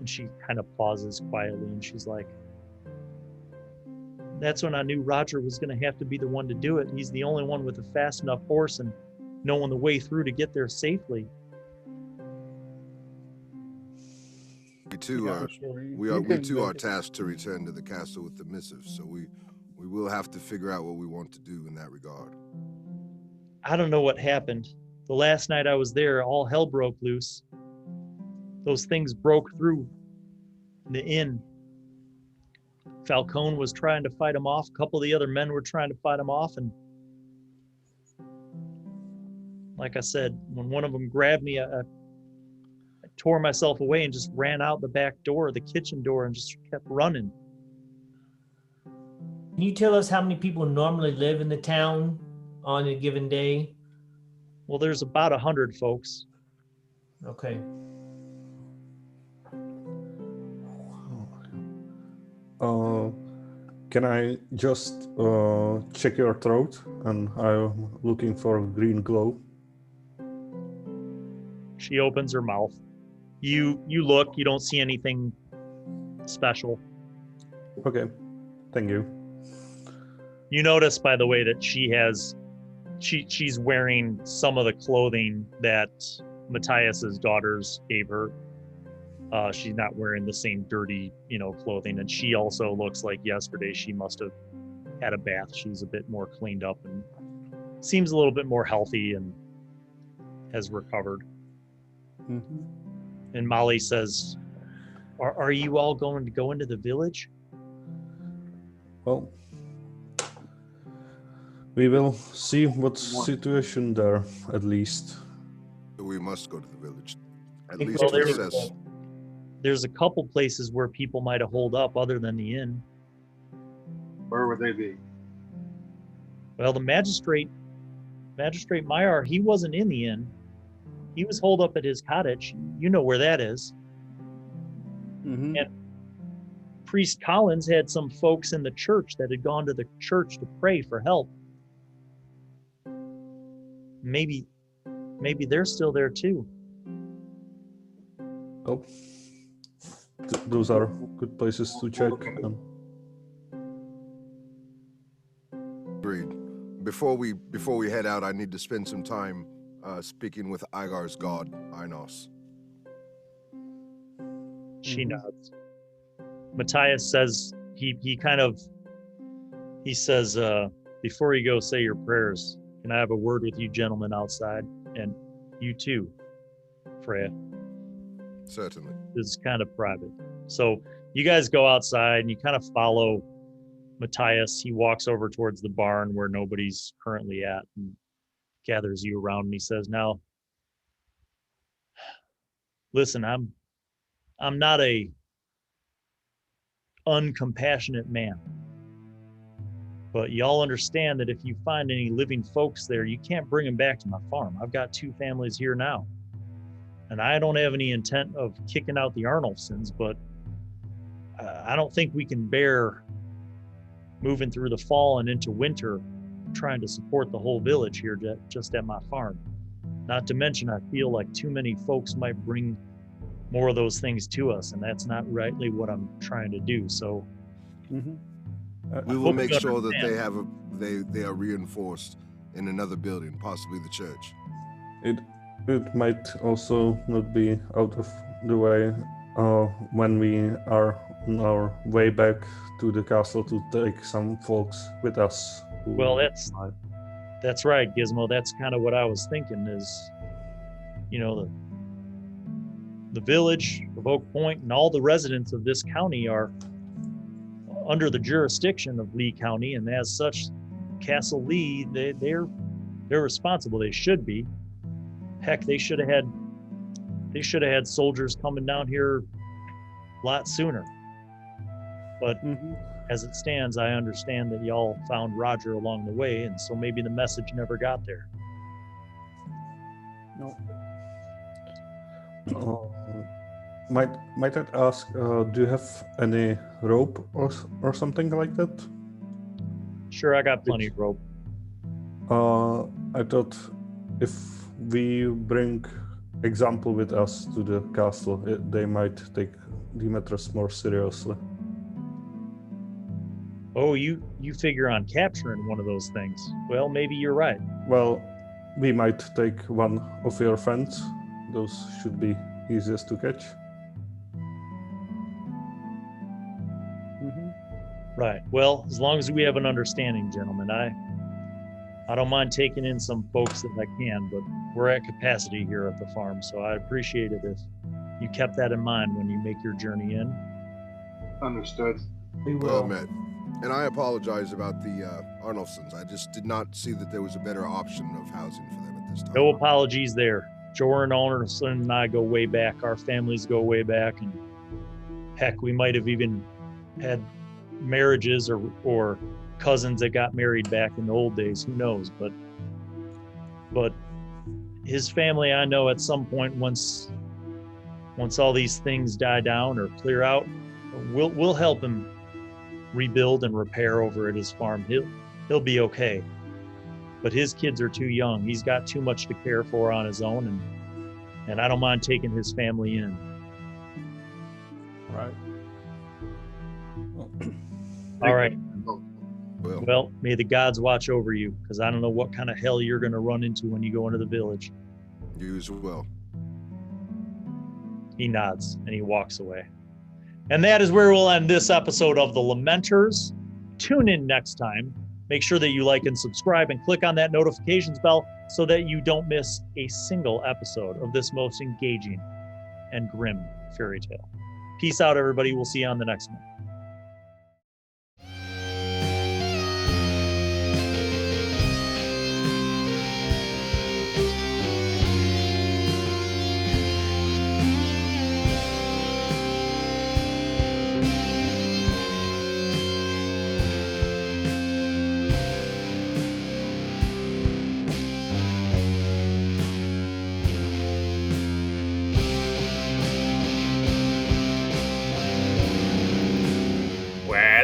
she kind of pauses quietly, and she's like, that's when I knew Roger was going to have to be the one to do it. He's the only one with a fast enough horse and knowing the way through to get there safely. We too are tasked to return to the castle with the missive, so we will have to figure out what we want to do in that regard. I don't know what happened. The last night I was there, all hell broke loose. Those things broke through the inn. Falcone was trying to fight them off. A couple of the other men were trying to fight them off. And like I said, when one of them grabbed me, I tore myself away and just ran out the back door, the kitchen door, and just kept running. Can you tell us how many people normally live in the town on a given day? Well, there's about 100 folks. Okay. Can I just check your throat? And I'm looking for a green glow. She opens her mouth. You look, you don't see anything special. Okay, thank you. You notice, by the way, that she's wearing some of the clothing that Matthias's daughters gave her. She's not wearing the same dirty, clothing, and she also looks like yesterday she must have had a bath. She's a bit more cleaned up and seems a little bit more healthy and has recovered. Mm-hmm. And Molly says, are you all going to go into the village? Well, we will see what's situation there, at least. We must go to the village. At Think least well, to there- assess. There's a couple places where people might have holed up other than the inn. Where would they be? Well, the magistrate Myar, he wasn't in the inn. He was holed up at his cottage. You know where that is. Mm-hmm. And Priest Collins had some folks in the church that had gone to the church to pray for help. Maybe they're still there too. Well, those are good places to check. Agreed. Before we head out, I need to spend some time speaking with Igar's god, Einos. She Mhm. nods. Matthias says he says, before you go say your prayers, can I have a word with you gentlemen outside? And you too, Freya. Certainly. This is kind of private. So you guys go outside and you kind of follow Matthias. He walks over towards the barn where nobody's currently at and gathers you around and he says, now, listen, I'm not a uncompassionate man. But y'all understand that if you find any living folks there, you can't bring them back to my farm. I've got 2 families here now. And I don't have any intent of kicking out the Arnulfsons, but I don't think we can bear moving through the fall and into winter trying to support the whole village here just at my farm. Not to mention, I feel like too many folks might bring more of those things to us, and that's not rightly what I'm trying to do. So Mm-hmm. We will hope make you sure that understand. they are reinforced in another building, possibly the church. It might also not be out of the way when we are on our way back to the castle to take some folks with us. Well, that's right, Gizmo. That's kind of what I was thinking is, the village of Oak Point and all the residents of this county are under the jurisdiction of Lee County, and as such, Castle Lee, they're responsible. They should be. Heck, they should have had soldiers coming down here a lot sooner. But Mm-hmm. as it stands, I understand that y'all found Roger along the way, and so maybe the message never got there. No. Might I ask, do you have any rope or something like that? Sure, I got plenty of rope. I thought if we bring example with us to the castle, they might take the matters more seriously. Oh, you figure on capturing one of those things. Well, maybe you're right. Well, we might take one of your friends. Those should be easiest to catch. Mm-hmm. Right. Well, as long as we have an understanding, gentlemen, I don't mind taking in some folks that I can, but we're at capacity here at the farm, so I appreciate it if you kept that in mind when you make your journey in. Understood. We Well will. met. And I apologize about the Arnulfsons. I just did not see that there was a better option of housing for them at this time. No apologies there. Jordan Arnulfson and I go way back. Our families go way back, and heck, we might have even had marriages or cousins that got married back in the old days. Who knows? But his family, I know at some point, once all these things die down or clear out, we'll help him rebuild and repair over at his farm. He'll be okay. But his kids are too young. He's got too much to care for on his own, and I don't mind taking his family in. Right. All right. Well, Well, may the gods watch over you, because I don't know what kind of hell you're going to run into when you go into the village. you as well. He nods and he walks away. And that is where we'll end this episode of The Lamenters. Tune in next time. Make sure that you like and subscribe and click on that notifications bell so that you don't miss a single episode of this most engaging and grim fairy tale. Peace out, everybody. We'll see you on the next one.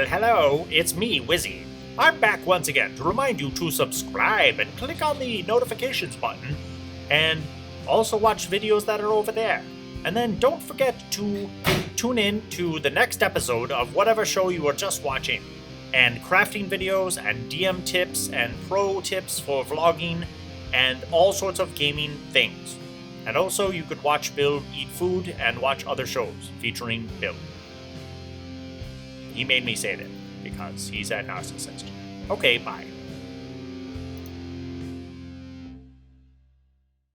Hello, it's me, Wizzy. I'm back once again to remind you to subscribe and click on the notifications button, and also watch videos that are over there. And then don't forget to tune in to the next episode of whatever show you are just watching, and crafting videos and DM tips and pro tips for vlogging and all sorts of gaming things. And also you could watch Bill eat food and watch other shows featuring Bill. He made me say that because he's a narcissist. Okay, bye.